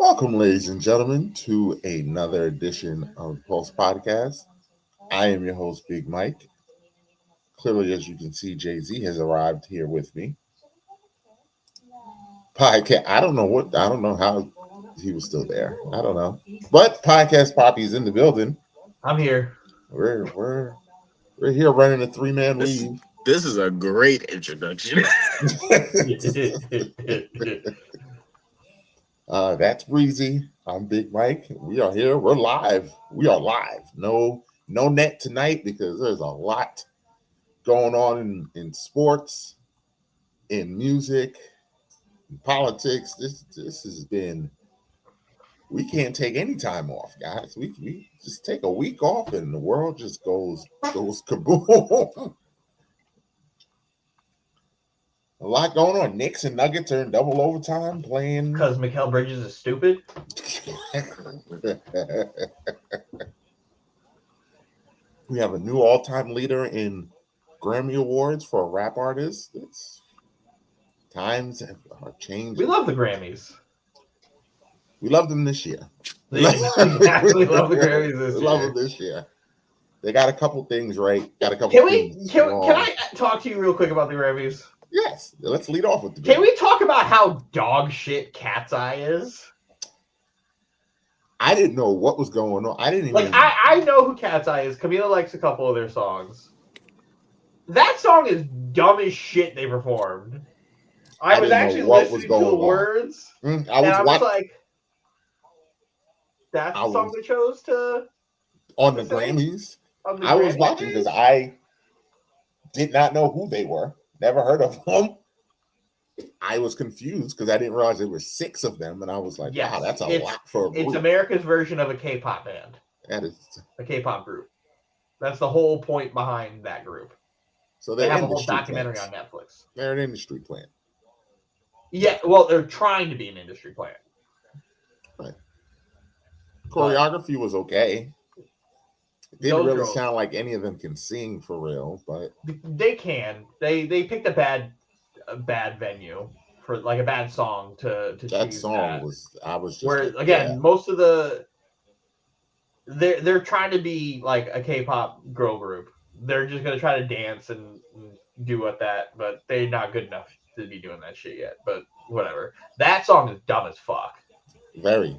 Welcome, ladies and gentlemen, to another edition of the Pulse Podcast. I am your host, Big Mike. Clearly, as you can see, Jay-Z has arrived here with me. Podcast. I don't know how he was still there. I don't know. But Podcast Poppy's in the building. I'm here. We're here running a three-man league. This is a great introduction. That's Breezy. I'm Big Mike. We are here. We're live. We are live. No net tonight because there's a lot going on in sports, in music, in politics. This has been. We can't take any time off, guys. We just take a week off and the world just goes kaboom. A lot going on. Knicks and Nuggets are in double overtime playing. Because Mikal Bridges is stupid. We have a new all-time leader in Grammy Awards for a rap artist. Times are changing. We love the Grammys. We love them this year. We love the Grammys this year. We love them this year. They got a couple things right. Got a couple. Can I talk to you real quick about the Grammys? Yes, let's lead off with the. Can we talk about how dog shit Cat's Eye is? I didn't know what was going on. I didn't even. I know who Cat's Eye is. Camila likes a couple of their songs. That song is dumb as shit they performed. I was actually listening to the words. I was like, that's the song they chose to. On the Grammys? I was watching because I did not know who they were. Never heard of them. I was confused because I didn't realize there were 6 of them, and I was like, wow, that's a lot for a group. It's America's version of a K-pop band. That is a K-pop group. That's the whole point behind that group. So they have a whole documentary on Netflix. They're an industry plant. Yeah, well, they're trying to be an industry plant. Right. Choreography was okay. It didn't really sound like any of them can sing for real, but they can. They picked a bad venue for like a bad song to that choose song that. I was just where again most of they're trying to be like a K-pop girl group. They're just gonna try to dance and do that, but they're not good enough to be doing that shit yet. But whatever. That song is dumb as fuck. Very.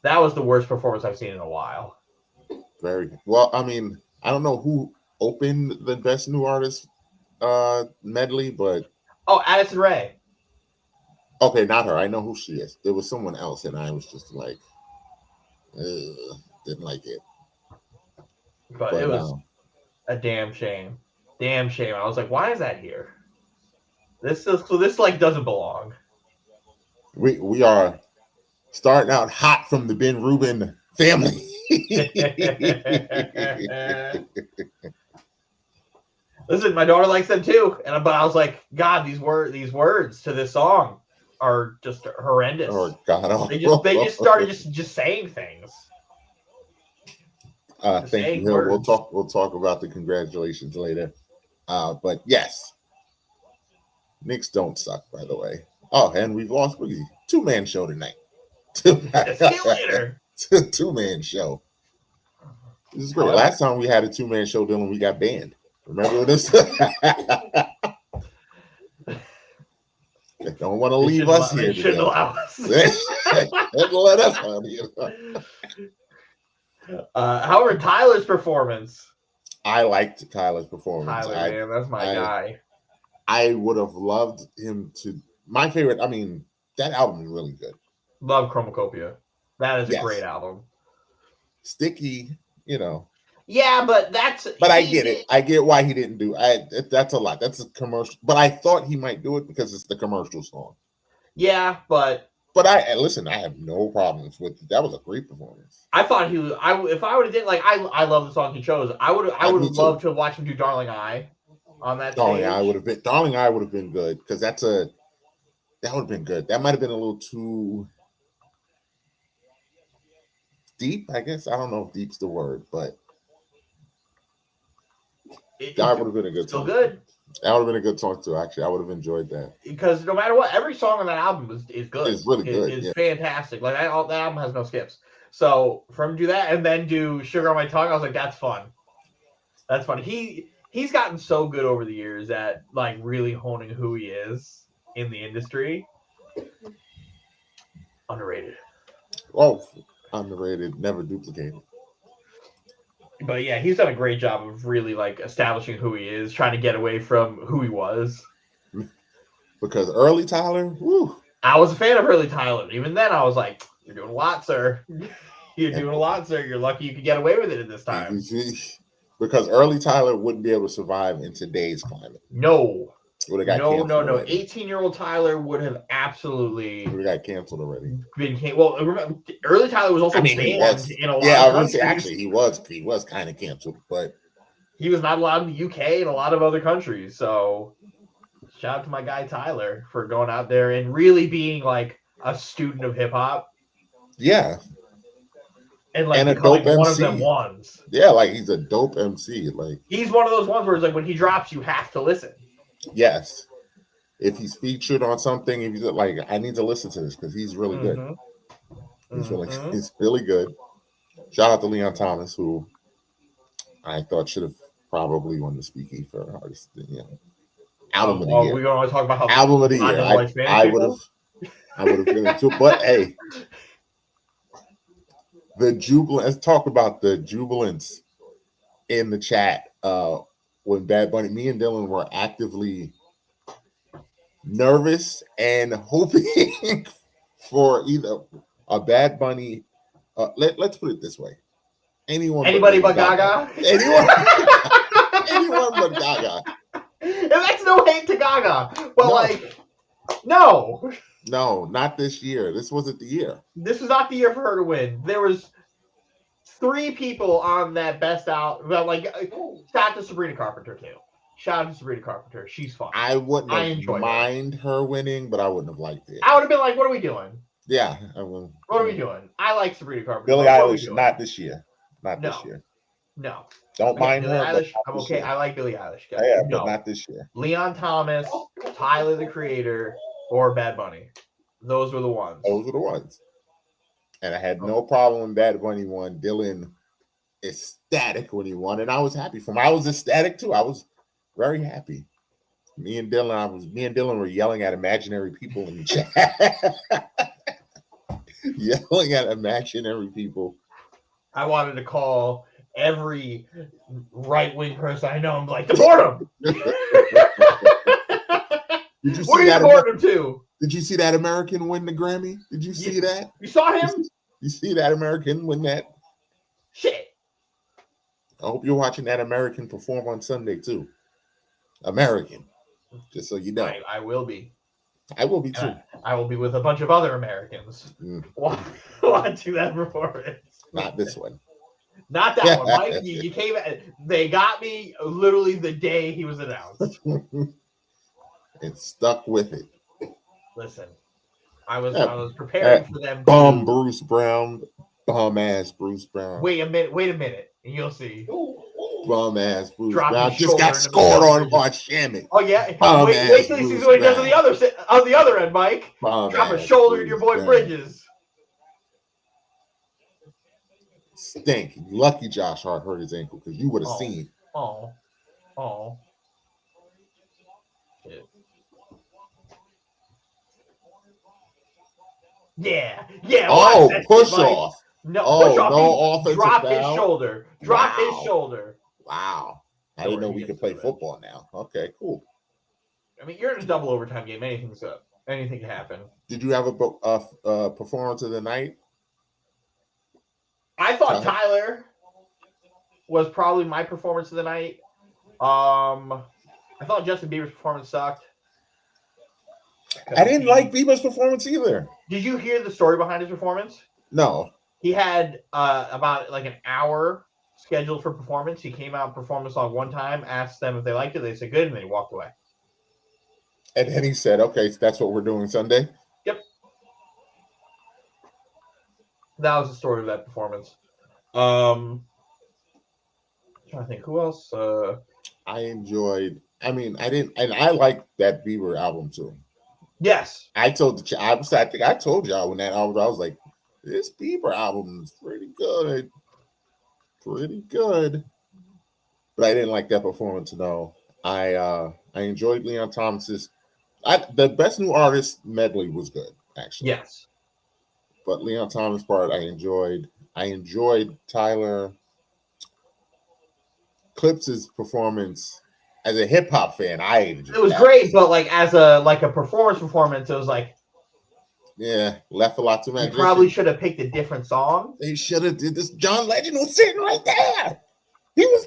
That was the worst performance I've seen in a while. Very well. I mean, I don't know who opened the Best New Artist medley, but Addison Rae. Okay, not her. I know who she is. There was someone else, and I was just like, didn't like it. But it was a damn shame. Damn shame. I was like, why is that here? This like doesn't belong. We are starting out hot from the Ben Rubin family. Listen, my daughter likes them too, but I was like, God, these words to this song are just horrendous. Oh God! They just started just saying things. Thank you. We'll talk about the congratulations later. But yes, Knicks don't suck, by the way. Oh, and we've lost Boogie. 2-man show tonight. See you later. 2-man show. This is great. Last time we had a 2-man show, Dylan, we got banned. Remember this? They don't want to leave us here. They shouldn't allow us. They let us out here. However, Tyler's performance. I liked Tyler's performance. Man, that's my guy. I would have loved him to. My favorite. I mean, that album is really good. Love Chromacopia. That is a great album. Sticky, Yeah, but But I get it. I get why he didn't do. That's a lot. That's a commercial. But I thought he might do it because it's the commercial song. Yeah, but listen. I have no problems with that. Was a great performance. I thought he was. If I would have did I love the song he chose. I would have loved to watch him do "Darling I" on that. Darling I would have been. Darling I would have been good because that would have been good. That might have been a little too deep. I guess I don't know if deep's the word, but that would have been a good. Still good. That would have been a good song too. Actually, I would have enjoyed that because no matter what, every song on that album is good. It's really good. It's fantastic. Like that album has no skips. So for him to do that and then do Sugar on My Tongue, I was like, that's fun. That's fun. He's gotten so good over the years at like really honing who he is in the industry. Underrated. Oh, underrated, never duplicated. But yeah, he's done a great job of really like establishing who he is, trying to get away from who he was. Because early Tyler, woo. I was a fan of early Tyler. Even then, I was like, "You're doing a lot, sir. You're doing a lot, sir. You're lucky you could get away with it at this time." Because early Tyler wouldn't be able to survive in today's climate. No. Would have got canceled already. 18-year-old Tyler would have absolutely would have got canceled already. Well, remember, early Tyler was also banned in a lot of countries. Yeah, I was actually he was kind of canceled, but he was not allowed in the UK and a lot of other countries. So, shout out to my guy Tyler for going out there and really being like a student of hip hop. Yeah. And like a dope MC. One of them ones. Yeah, like he's a dope MC. Like he's one of those ones where it's like when he drops, you have to listen. Yes. If he's featured on something, if he's like, I need to listen to this because he's really good. He's really good. Shout out to Leon Thomas, who I thought should have probably won the Speakeasy for artist. Album of the year. We're going to talk about how album of the year. I would have been into it, but hey. The jubilant. Let's talk about the jubilance in the chat. When Bad Bunny, me and Dylan were actively nervous and hoping for either a Bad Bunny. Let's put it this way: anybody but Gaga. Anyone but Gaga. And that's no hate to Gaga, but no. No, not this year. This wasn't the year. This was not the year for her to win. There was 3 people on that best out. Well, shout out to Sabrina Carpenter too. Shout out to Sabrina Carpenter. She's fun. I wouldn't have mind her winning, but I wouldn't have liked it. I would have been like, "What are we doing?" Yeah. What are we doing? I like Sabrina Carpenter. Billie Eilish, not this year. Not this year. No. Don't mind Billie her. Eilish, I'm okay. Year. I like Billie Eilish. Yeah, but not this year. Leon Thomas, Tyler the Creator, or Bad Bunny. Those were the ones. And I had no problem when Bad Bunny won. Dylan ecstatic when he won, and I was happy for him. I was ecstatic too. I was very happy. Me and Dylan were yelling at imaginary people in the chat. Yelling at imaginary people. I wanted to call every right-wing person I know. I'm like, deport him. Did you see what are you deporting him to? Did you see that American win the Grammy? Did you see that? You saw him? You see that American win that? Shit. I hope you're watching that American perform on Sunday too. American. Just so you know. I will be. I will be too. I will be with a bunch of other Americans watching that performance. Not this one. Not that one, Mike. You came. They got me literally the day he was announced. And stuck with it. Listen, I was preparing for them. Bruce Brown, bum ass Bruce Brown. Wait a minute, and you'll see. Bum ass Bruce Brown just got scored on Shamit. Oh yeah, wait till you see what he does on the other end, Mike. Drop a shoulder in your boy Bridges. Stink. Lucky Josh Hart hurt his ankle because you would have seen. Oh. Shit. Yeah. Oh, push off. No, push off. No offensive Drop foul. His shoulder. Drop his shoulder. Wow. I didn't know we could play football now. Okay, cool. I mean, you're in a double overtime game. Anything can happen. Did you have a performance of the night? I thought Tyler was probably my performance of the night. I thought Justin Bieber's performance sucked. I didn't like Bieber's performance either. Did you hear the story behind his performance? No. He had about an hour scheduled for performance. He came out and performed the song one time, asked them if they liked it. They said good, and then he walked away. And then he said, okay, so that's what we're doing Sunday? Yep. That was the story of that performance. I'm trying to think who else. I enjoyed I mean, I didn't, and I like that Bieber album too. Yes, I told I think I told y'all when that album, I was like, this Bieber album is pretty good, but I didn't like that performance. No, I enjoyed Leon Thomas's. The best new artist medley was good, actually. Yes, but Leon Thomas part I enjoyed. I enjoyed Tyler Clips's performance. As a hip hop fan, it was great, but like as a performance, it was like, yeah, left a lot to imagine. You probably should have picked a different song. They should have did this. John Legend was sitting right there. He was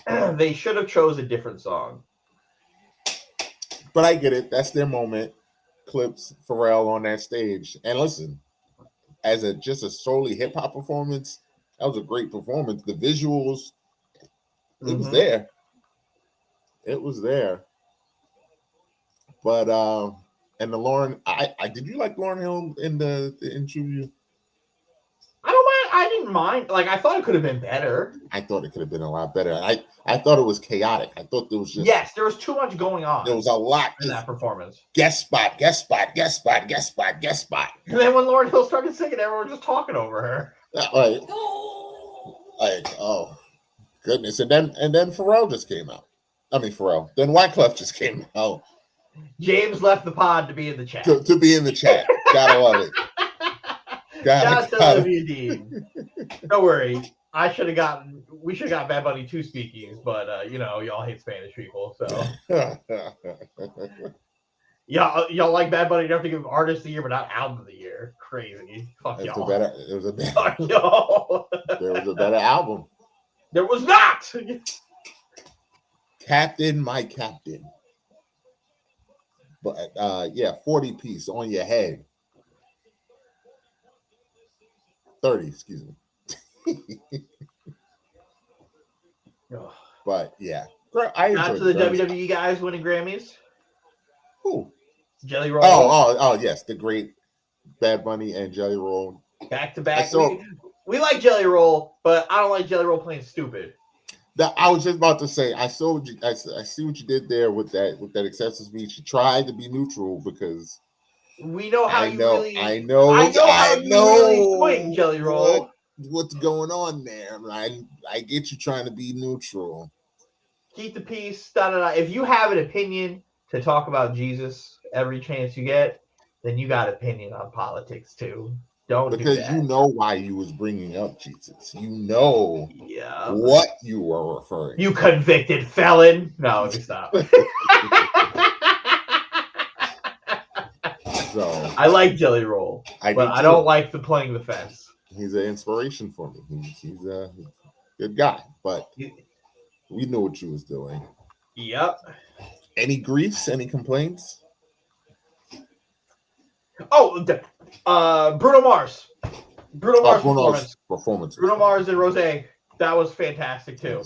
there. They should have chose a different song. But I get it. That's their moment. Clips Pharrell on that stage, and listen, as just a solely hip hop performance, that was a great performance. The visuals, it was there. It was there. But and the Lauryn, I did you like Lauryn Hill in the interview? I don't mind. I didn't mind. Like I thought it could have been better. I thought it could have been a lot better. I thought it was chaotic. I thought there was just there was too much going on. There was a lot in that performance. Guest spot. And then when Lauryn Hill started singing, everyone was just talking over her. Like oh goodness. And then Pharrell just came out. I mean Pharrell. Then Wyclef just came out. James left the pod to be in the chat. To be in the chat. Gotta love it. Shout out to Olivia Dean. Don't worry. We should have got Bad Bunny 2 speakings, but y'all hate Spanish people, so y'all like Bad Bunny enough to give him Artist of the Year, but not Album of the Year. Crazy. Fuck y'all. It was a better. Fuck y'all. There was a better album. There was not. Captain, my captain. But 40 piece on your head. 30, excuse me. But yeah. I not to the WWE guys winning Grammys. Who? Jelly Roll. Oh yes, the great Bad Bunny and Jelly Roll. Back to back. We like Jelly Roll, but I don't like Jelly Roll playing stupid. I was just about to say, I see what you did there with that excessive speech. You tried to be neutral because we know how I know how you really swing, Jelly Roll. What's going on there? I get you trying to be neutral. Keep the peace. If you have an opinion to talk about Jesus every chance you get, then you got opinion on politics too. Because you know why you was bringing up Jesus. You know what you were referring. You convicted felon. No, let me stop. So I like Jelly Roll, but I don't like the playing the fence. He's an inspiration for me. He's a good guy, but we knew what you was doing. Yep. Any griefs? Any complaints? Oh, Bruno Mars. Performance. Bruno Mars and Rose. That was fantastic too.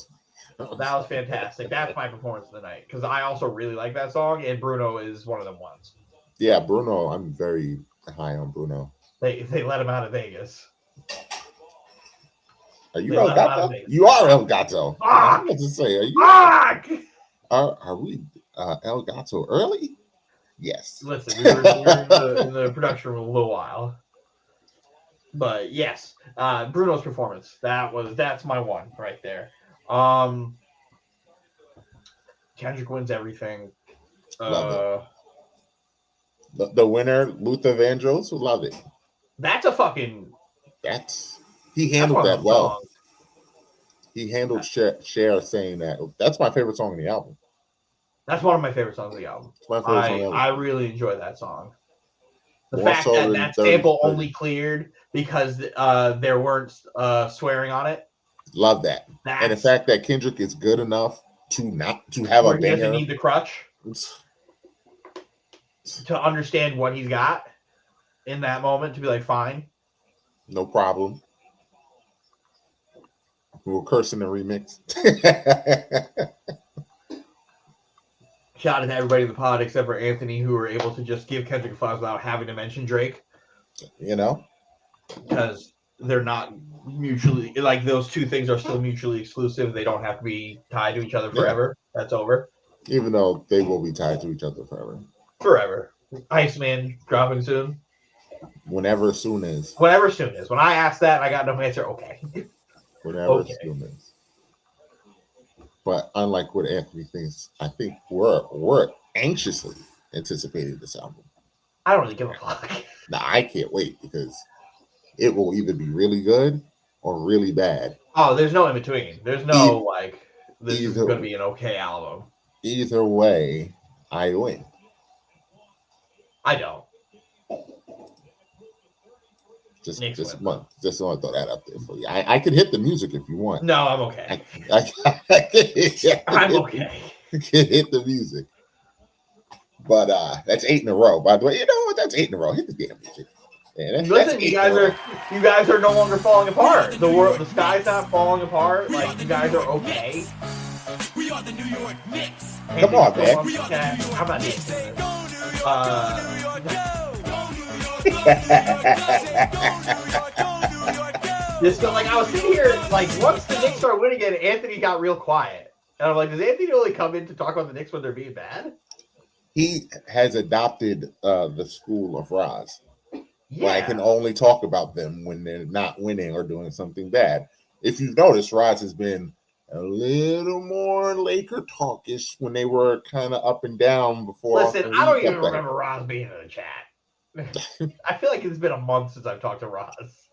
That was fantastic. That's my performance of the night because I also really like that song, and Bruno is one of them ones. Yeah, Bruno. I'm very high on Bruno. They let him out of Vegas. Are you El Gato? You are El Gato. I was to say, are you? Are we El Gato early? Yes. Listen, we were in the production room a little while, but yes, Bruno's performance. That's my one right there. Kendrick wins everything. Love it. The winner, Luther Vandross, will love it. That's a fucking. He handled that well. He handled Cher saying that. That's my favorite song on the album. That's one of my favorite songs of the album. I really enjoy that song. The fact that sample only cleared because there weren't swearing on it. Love that. And the fact that Kendrick is good enough to have a banger. He doesn't need the crutch to understand what he's got in that moment to be like, fine. No problem. We were cursing the remix. Shout out to everybody in the pod except for Anthony, who were able to just give Kendrick flowers without having to mention Drake. Because they're not mutually, like, those two things are still mutually exclusive. They don't have to be tied to each other forever. Yeah. That's over. Even though they will be tied to each other forever. Forever. Iceman dropping soon. Whenever soon is. Whenever soon is. When I asked that, I got no answer. Okay. Whenever soon is. But unlike what Anthony thinks, I think we're anxiously anticipating this album. I don't really give a fuck. Nah, I can't wait because it will either be really good or really bad. Oh, there's no in between. There's no this is going to be an okay album. Either way, I win. I don't. Just want to throw that up there for you. I could hit the music if you want. No, I'm okay. I'm okay. I can hit the music. But that's 8 in a row. By the way, you know what? That's 8 in a row. Hit the damn music. Man, listen, you guys are no longer falling apart. The sky's not falling apart. Like, you guys are okay. We are the New York Knicks. Come on, man. I'm not dancing. Just like I was sitting here, like once the Knicks started winning again, Anthony got real quiet, and I'm like, does Anthony only come in to talk about the Knicks when they're being bad? He has adopted the school of Roz. Yeah. Where I can only talk about them when they're not winning or doing something bad. If you've noticed, Roz has been a little more Laker talkish when they were kind of up and down before. Listen, I don't even remember Roz being in the chat. I feel like it's been a month since I've talked to Roz.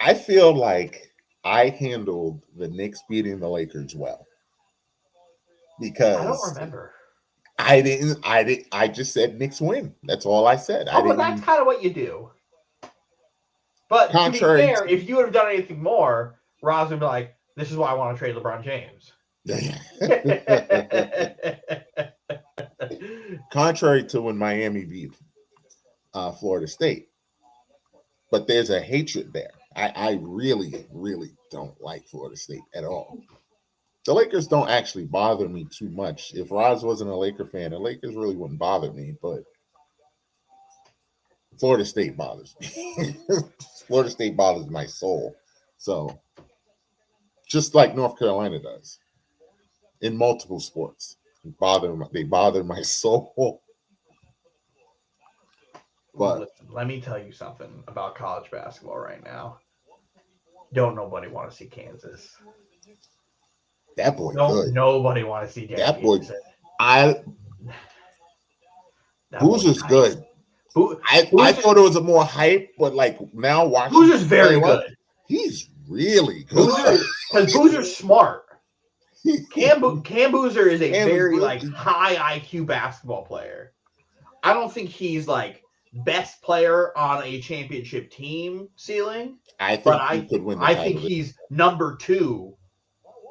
I feel like I handled the Knicks beating the Lakers well. Because I don't remember. I didn't. I just said Knicks win. That's all I said. But that's kind of what you do. But to be fair, if you would have done anything more, Roz would be like, this is why I want to trade LeBron James. Contrary to when Miami beat Florida State. But there's a hatred there. I really, really don't like Florida State at all. The Lakers don't actually bother me too much. If Roz wasn't a Laker fan, the Lakers really wouldn't bother me, but Florida State bothers me. Florida State bothers my soul. So, just like North Carolina does in multiple sports, they bother my soul. But listen, let me tell you something about college basketball right now. Don't nobody want to see Kansas. That boy good. Nobody want to see that boy. Boozer's good. I thought it was a more hype, but like now watching Boozer's very good. He's really good. Because Boozer's smart. Cam Boozer is a very like high IQ basketball player. I don't think he's like best player on a championship team ceiling. I think he's number 2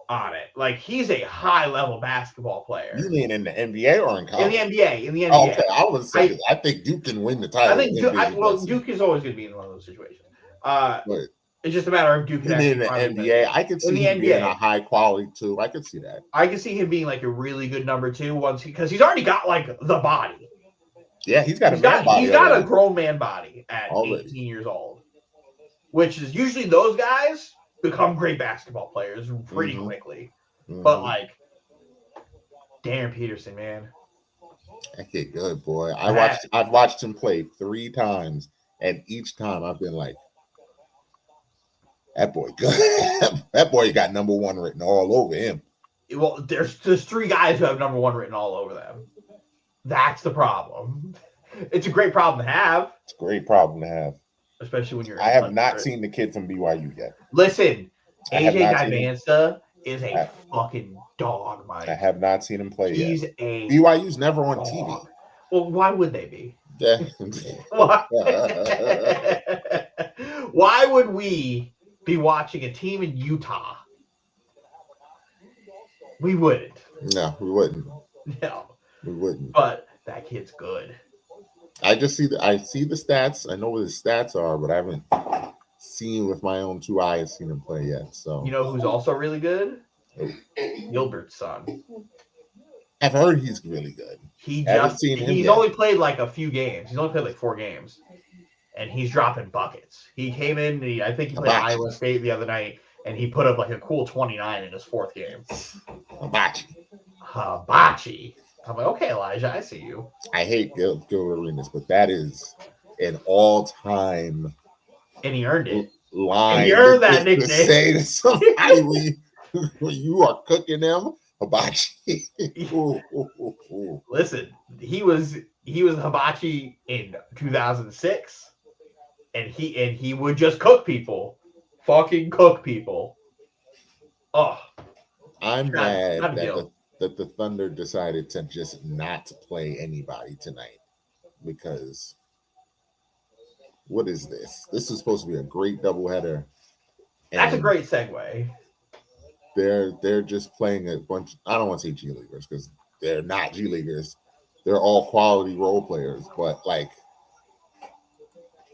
on it. Like he's a high level basketball player. You mean in the NBA or in college? In the NBA. Oh, okay, I was saying I think Duke can win the title. Duke is always going to be in one of those situations. It's just a matter of Duke. In the NBA, I could see him being a high quality too. I could see that. I could see him being like a really good number 2 because he's already got like the body. Yeah, he's got a grown man body at 18 years old, which is usually those guys become great basketball players pretty quickly. Mm-hmm. But like Darren Peterson, man, that kid good, boy. I've watched him play 3 times, and each time I've been like, that boy good. That boy got number 1 written all over him. Well, there's 3 guys who have number 1 written all over them. That's the problem. It's a great problem to have. It's a great problem to have. Especially when you're... I have not seen the kid from BYU yet. Listen, AJ Divansa is a fucking dog, Mike. I have not seen him play yet. BYU's never on TV. Well, why would they be? Yeah. Why would we be watching a team in Utah? We wouldn't. No, we wouldn't. No. We wouldn't. But that kid's good. I see the stats. I know what his stats are, but I haven't seen with my own 2 eyes seen him play yet. So you know who's also really good? Gilbert's son. I've heard he's really good. He's only played like a few games. He's only played like 4 games. And he's dropping buckets. He came in, I think he played Iowa State the other night, and he put up like a cool 29 in his 4th game. Hibachi. I'm like, okay, Elijah, I see you. I hate Gil Arenas, but that is an all-time. And he earned it. Line. And he earned that nickname. To say to somebody when you are cooking them hibachi. Listen, he was hibachi in 2006, and he would just cook people, fucking cook people. Oh, I'm mad that the Thunder decided to just not play anybody tonight, because what is this? This is supposed to be a great doubleheader. That's a great segue. They're just playing a bunch. I don't want to say G Leaguers because they're not G Leaguers. They're all quality role players, but like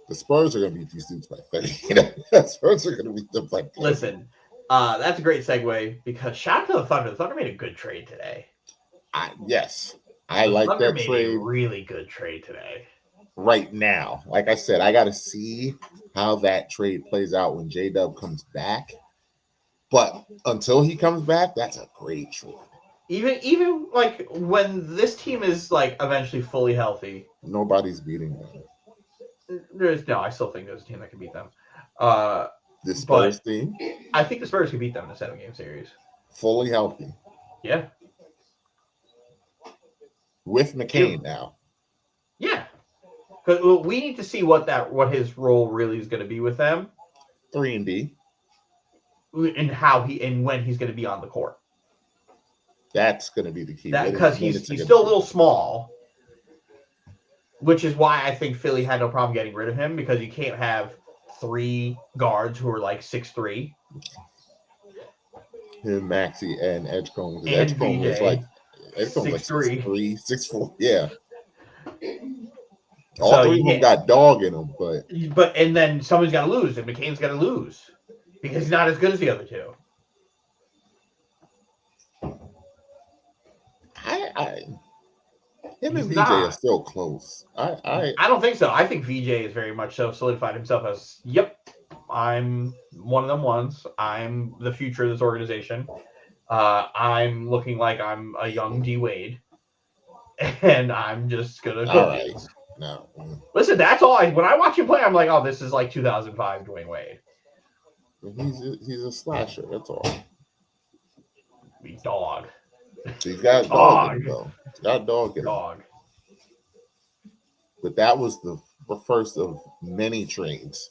the Spurs are going to beat these dudes by 30. The Spurs are going to beat them by 30. Listen, that's a great segue because shout out to the Thunder. The Thunder made a good trade today. Yes, I like Thunder that trade. A really good trade today. Right now, like I said, I got to see how that trade plays out when J-Dub comes back. But until he comes back, that's a great trade. Even like when this team is like eventually fully healthy, nobody's beating them. I still think there's a team that can beat them. The Spurs team? I think the Spurs can beat them in a 7-game series. Fully healthy. Yeah. With McCain now. Yeah. Because we need to see what his role really is going to be with them. 3-and-D. And when he's going to be on the court. That's going to be the key. Because he's still a little small, which is why I think Philly had no problem getting rid of him, because you can't have 3 guards who are like 6'3". Him, Maxey, and Edgecombe. And Edgecombe was like 6'3", 6'4". Yeah. All 3 of them got dog in them, but and then somebody's got to lose, and McCain's got to lose because he's not as good as the other 2. Him and VJ are still close. I don't think so. I think VJ is very much so solidified himself as, yep, I'm one of them ones. I'm the future of this organization. I'm looking like I'm a young D Wade, and I'm just gonna go. Right. No. Listen, that's all. When I watch him play, I'm like, oh, this is like 2005 Dwayne Wade. He's a slasher. That's all. He's dog. He's got dog in him, though. He's got dog in him. Dog. But that was the first of many trades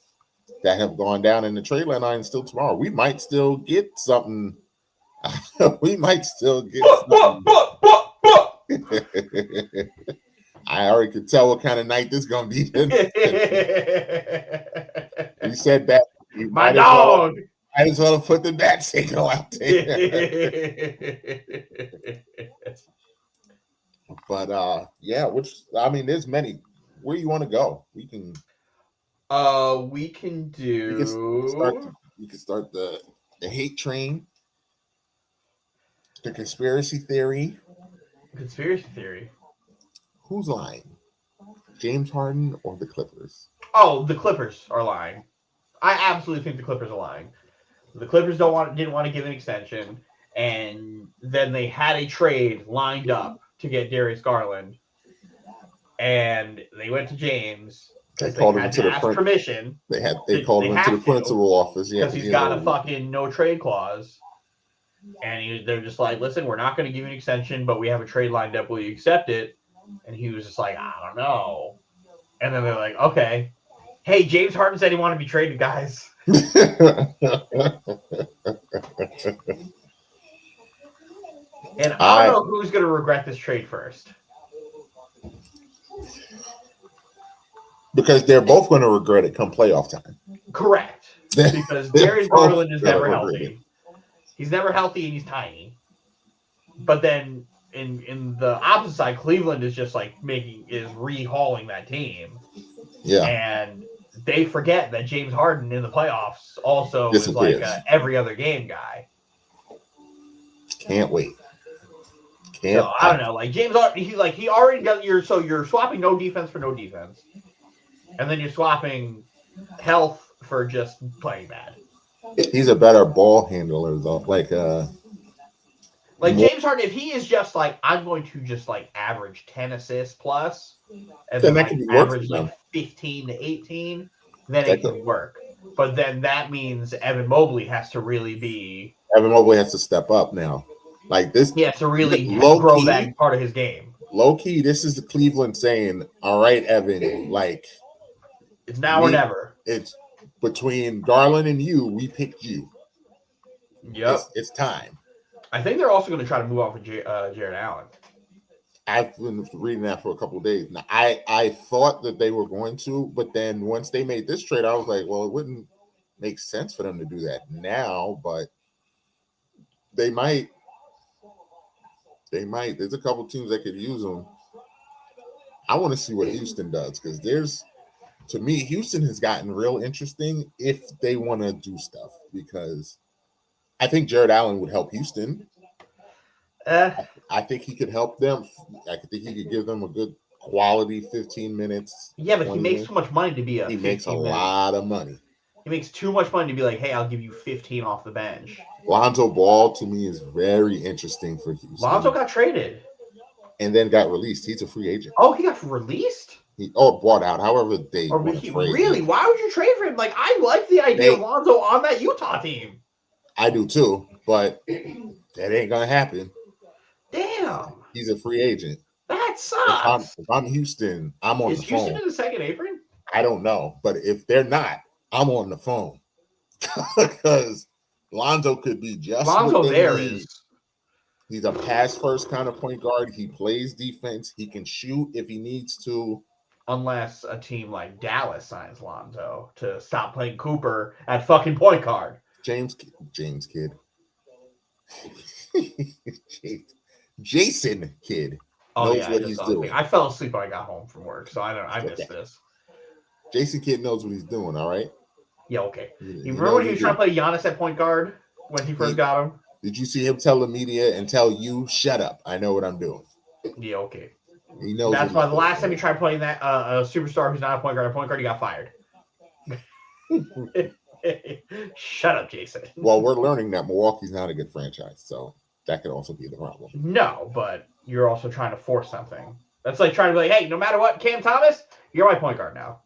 that have gone down in the trade line still tomorrow. We might still get something. We might still get something. I already could tell what kind of night this is going to be. You said that. My dog. I just want to put the bat signal out there. But yeah, there's many. Where you want to go? We can start the hate train, the conspiracy theory. Conspiracy theory. Who's lying? James Harden or the Clippers? Oh, the Clippers are lying. I absolutely think the Clippers are lying. The Clippers didn't want to give an extension, and then they had a trade lined up to get Darius Garland, and they went to James because they had to ask permission. They called him to the principal office, because he's got a fucking no trade clause, and they're just like, listen, we're not going to give you an extension, but we have a trade lined up. Will you accept it? And he was just like, I don't know. And then they're like, okay. Hey, James Harden said he wanted to be traded, guys. And I don't know who's going to regret this trade first. Because they're both going to regret it come playoff time. Correct. Because Darius Garland is never healthy. He's never healthy and he's tiny. But then in the opposite side, Cleveland is just like rehauling that team. Yeah. And they forget that James Harden in the playoffs also is like every other game guy. Can't wait. I don't know. Like James Harden, he already got you're swapping no defense for no defense. And then you're swapping health for just playing bad. He's a better ball handler though. Like Like James Harden, if he is just like, I'm going to just like average 10 assists plus, and then like average like 15 to 18, then it can work. But then that means Evan Mobley has to really be. Evan Mobley has to step up now. Like this. He has to really grow that part of his game. Low key, this is the Cleveland saying, all right, Evan, like. It's now or never. It's between Garland and you, we picked you. Yep. It's time. I think they're also going to try to move off of Jared Allen. I've been reading that for a couple of days. Now, I thought that they were going to, but then once they made this trade, I was like, well, it wouldn't make sense for them to do that now, but they might. They might. There's a couple teams that could use them. I want to see what Houston does because to me, Houston has gotten real interesting if they want to do stuff because I think Jared Allen would help Houston. I think he could help them. I think he could give them a good quality 15 minutes. Yeah, but he makes too much money to be He makes a lot of money. He makes too much money to be like, hey, I'll give you 15 off the bench. Lonzo Ball, to me, is very interesting for Houston. Lonzo got traded. And then got released. He's a free agent. Oh, he got released? Bought out. However they really? Why would you trade for him? Like, I like the idea of Lonzo on that Utah team. I do too, but that ain't going to happen. Damn. He's a free agent. That sucks. If I'm Houston, I'm on the phone. Is Houston in the second apron? I don't know. But if they're not, I'm on the phone. Because Lonzo could be just Lonzo there is. He's a pass-first kind of point guard. He plays defense. He can shoot if he needs to. Unless a team like Dallas signs Lonzo to stop playing Cooper at fucking point guard. James Kidd. Jason Kidd knows what he's doing. I fell asleep when I got home from work, so I missed this. Jason Kidd knows what he's doing, all right? Yeah, okay. You remember when he was trying to play Giannis at point guard when he first got him? Did you see him tell the media and tell you, shut up, I know what I'm doing? Yeah, okay. He knows. That's why the last time he tried playing that a superstar who's not a point guard, he got fired. Shut up, Jason. Well, we're learning that Milwaukee's not a good franchise, so that could also be the problem. No, but you're also trying to force something. That's like trying to be like, hey, no matter what, Cam Thomas, you're my point guard now.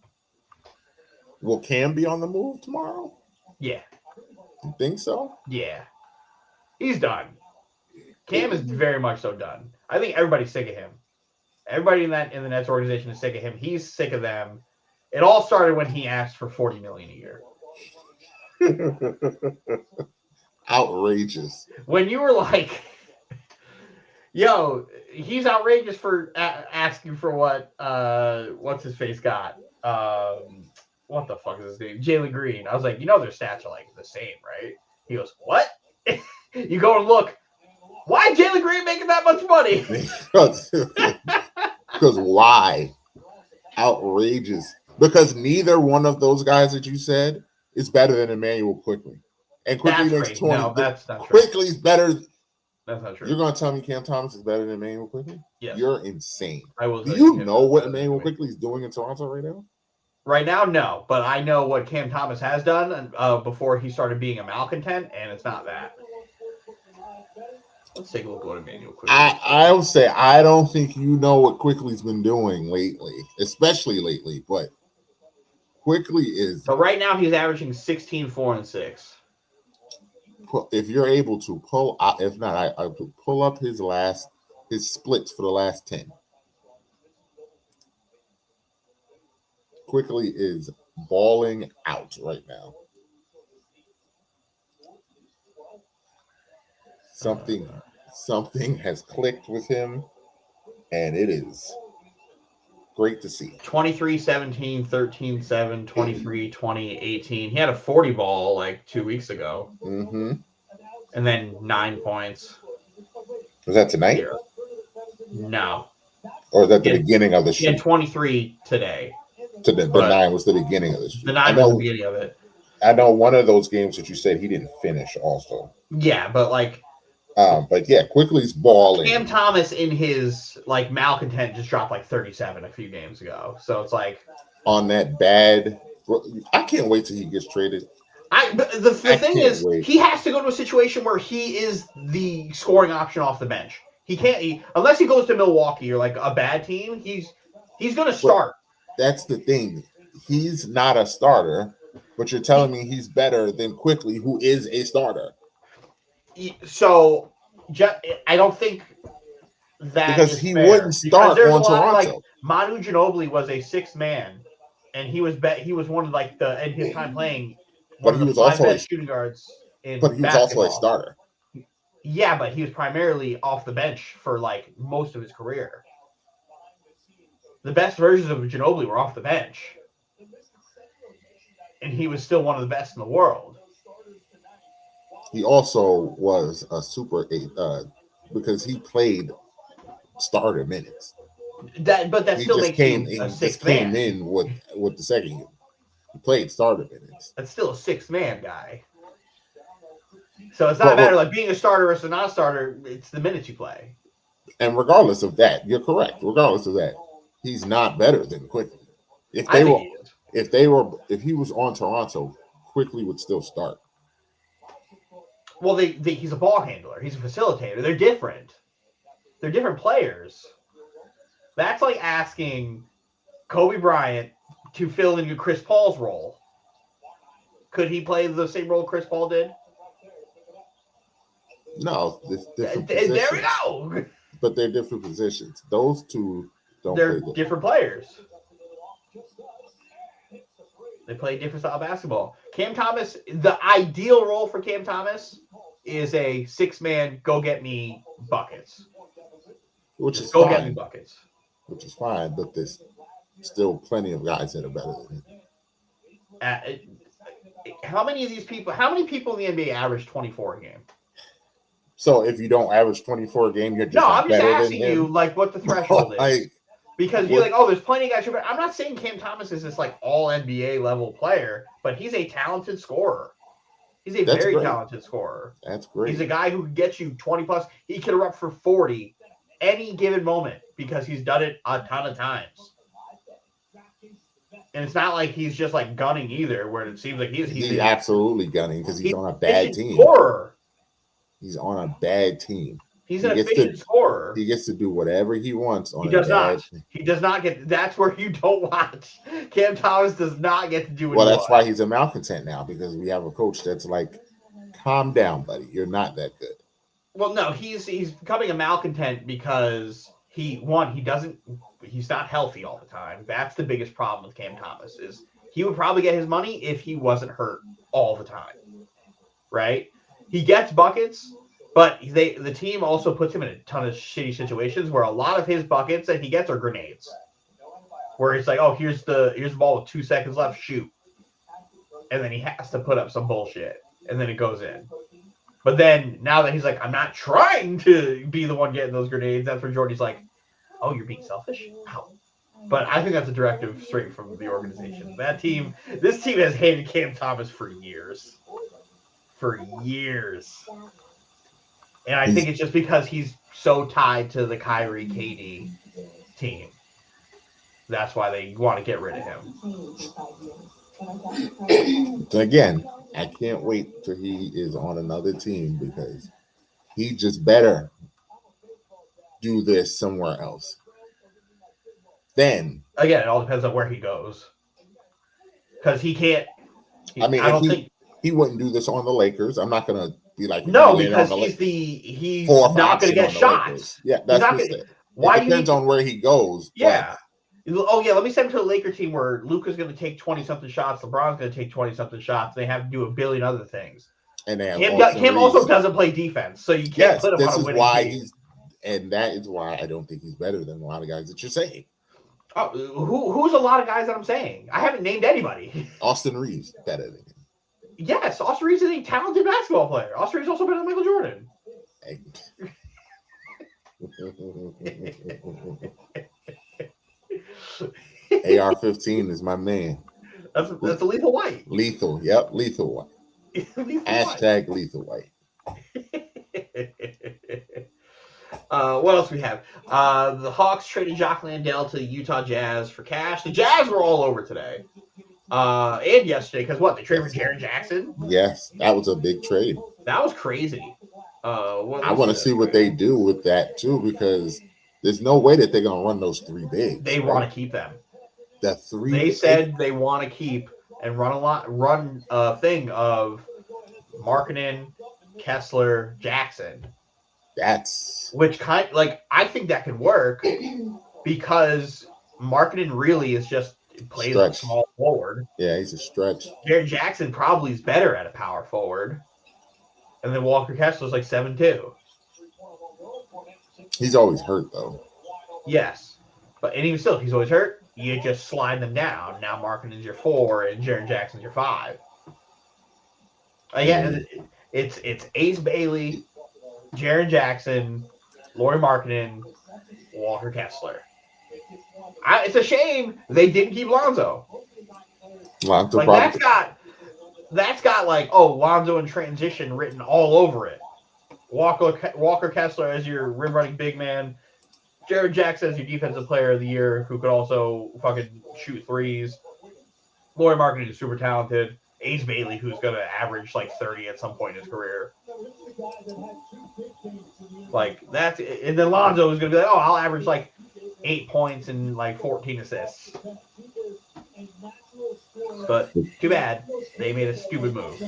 Will Cam be on the move tomorrow? Yeah. You think so? Yeah. He's done. Cam is very much so done. I think everybody's sick of him. Everybody in the Nets organization is sick of him. He's sick of them. It all started when he asked for $40 million a year. Outrageous. When you were like, yo, he's outrageous for asking for what what's his face got. What the fuck is his name? Jalen Green. I was like, you know their stats are like the same, right? He goes, what? You go and look. Why Jalen Green making that much money? Because why? Outrageous. Because neither one of those guys that you said is better than Emmanuel Quickly. And Quickly makes 20. No, that's not true. Quickly's better. That's not true. You're going to tell me Cam Thomas is better than Emmanuel Quickly? Yes. You're insane. Do you know what Emmanuel Quickly is doing in Toronto right now? Right now, no. But I know what Cam Thomas has done before he started being a malcontent, and it's not that. Let's take a look at what Emmanuel Quickly is. I would say I don't think you know what Quickly's been doing lately, especially lately, but Quickly is. So right now he's averaging 16, 4, and 6. If you're able to pull out, if not, I pull up his splits for the last 10. Quickly is balling out right now. Something has clicked with him, and it is great to see. 23, 17, 13, 7, 23, 20, 18. He had a 40 ball like 2 weeks ago. Mm-hmm. And then 9 points. Was that tonight? No. Or is that the beginning of the show? He had 23 today. The 9 was the beginning of the show. The 9 was the beginning of it. I know one of those games that you said he didn't finish also. Yeah, but like. But yeah, Quickly's balling. Cam Thomas in his like malcontent just dropped like 37 a few games ago. So it's like on that bad. I can't wait till he gets traded. The thing is, he has to go to a situation where he is the scoring option off the bench. He can't, unless he goes to Milwaukee or like a bad team. He's going to start. But that's the thing. He's not a starter, but you're telling me he's better than Quickly, who is a starter. So, I don't think that because he fair. Wouldn't start on Toronto. Like Manu Ginobili was a sixth man, and he was one of like in his time playing. But he was also best shooting guards in But he was basketball. also a starter. Yeah, but he was primarily off the bench for like most of his career. The best versions of Ginobili were off the bench, and he was still one of the best in the world. He also was a super eight because he played starter minutes. But that still makes him a sixth man. Came in with the second unit. He played starter minutes. That's still a sixth man guy. So it's not a matter like being a starter versus a non-starter. It's the minutes you play. And regardless of that, you're correct. Regardless of that, he's not better than Quickly. If he was on Toronto, Quickly would still start. Well, he's a ball handler. He's a facilitator. They're different. They're different players. That's like asking Kobe Bryant to fill in Chris Paul's role. Could he play the same role Chris Paul did? No, different there we go. But they're different positions. Those two they're different players. They play different style of basketball. Cam Thomas, the ideal role for Cam Thomas is a six-man, go get me buckets. Which is go fine. Get me buckets. Which is fine, but there's still plenty of guys that are better than him. How many people in the NBA average 24 a game? So if you don't average 24 a game, you're just I'm just asking you like what the threshold is. Because you're like, there's plenty of guys who. I'm not saying Cam Thomas is this like all NBA level player, but he's a talented scorer. He's a very talented scorer. That's great. He's a guy who can get you 20 plus. He could erupt for 40 any given moment because he's done it a ton of times. And it's not like he's just like gunning either, where it seems like he's absolutely gunning because he's on a bad team. Scorer. He's on a bad team. He's an efficient scorer. He gets to do whatever he wants on He does not. He does not get. That's where you don't watch. Cam Thomas does not get to do what that's why he's a malcontent now, because we have a coach that's like, calm down, buddy. You're not that good. Well, no, he's becoming a malcontent because he's not healthy all the time. That's the biggest problem with Cam Thomas is he would probably get his money if he wasn't hurt all the time. Right? He gets buckets, but the team also puts him in a ton of shitty situations where a lot of his buckets that he gets are grenades. Where it's like, here's the ball with 2 seconds left, shoot. And then he has to put up some bullshit. And then it goes in. But then now that he's like, I'm not trying to be the one getting those grenades, that's where Jordy's like, you're being selfish? How? But I think that's a directive straight from the organization. This team has hated Cam Thomas for years. And I think it's just because he's so tied to the Kyrie KD team. That's why they want to get rid of him. Again, I can't wait till he is on another team because he just better do this somewhere else. Then again, it all depends on where he goes. Because he can't. He wouldn't do this on the Lakers. I'm not gonna be like because he's not gonna get shots. Yeah, that's it depends on where he goes. Yeah. Let me send him to a Laker team where Luka's gonna take 20-something shots, LeBron's gonna take 20-something shots. They have to do a billion other things. And Kim also doesn't play defense, so you can't put him on a winning team. And that is why I don't think he's better than a lot of guys that you're saying. Who's a lot of guys that I'm saying? I haven't named anybody. Austin Reeves better than him. Yes, Austin Reeves is a talented basketball player. Austin Reeves is also better than Michael Jordan. AR-15 is my man. That's a lethal white. Lethal, yep, lethal white. Hashtag lethal white. What else we have? The Hawks traded Jock Landale to the Utah Jazz for cash. The Jazz were all over today. And yesterday, because what, they traded for Jaren Jackson? Yes, that was a big trade. That was crazy. I want to see what they do with that too, because there's no way that they're gonna run those three bigs. They want to keep them. The three. They said they want to keep and run a thing of Markkanen, Kessler, Jackson. That's which I think that could work because Markkanen really is just plays a small forward. Yeah, he's a stretch. Jaren Jackson probably is better at a power forward, and then Walker Kessler's like 7'2". He's always hurt though. Yes, but and even still, he's always hurt. You just slide them down. Now Markkanen's your 4 and Jaren Jackson's your 5. Again, it's Ace Bailey, Jaren Jackson, Lauri Markkanen, Walker Kessler. It's a shame they didn't keep Lonzo. That's got like Lonzo in transition written all over it. Walker Kessler as your rim running big man. Jaren Jackson as your defensive player of the year who could also fucking shoot threes. Lauri Markkanen is super talented. Ace Bailey, who's going to average like 30 at some point in his career. Like that's it. And then Lonzo is going to be like, I'll average like 8 points and like 14 assists. But too bad they made a stupid move.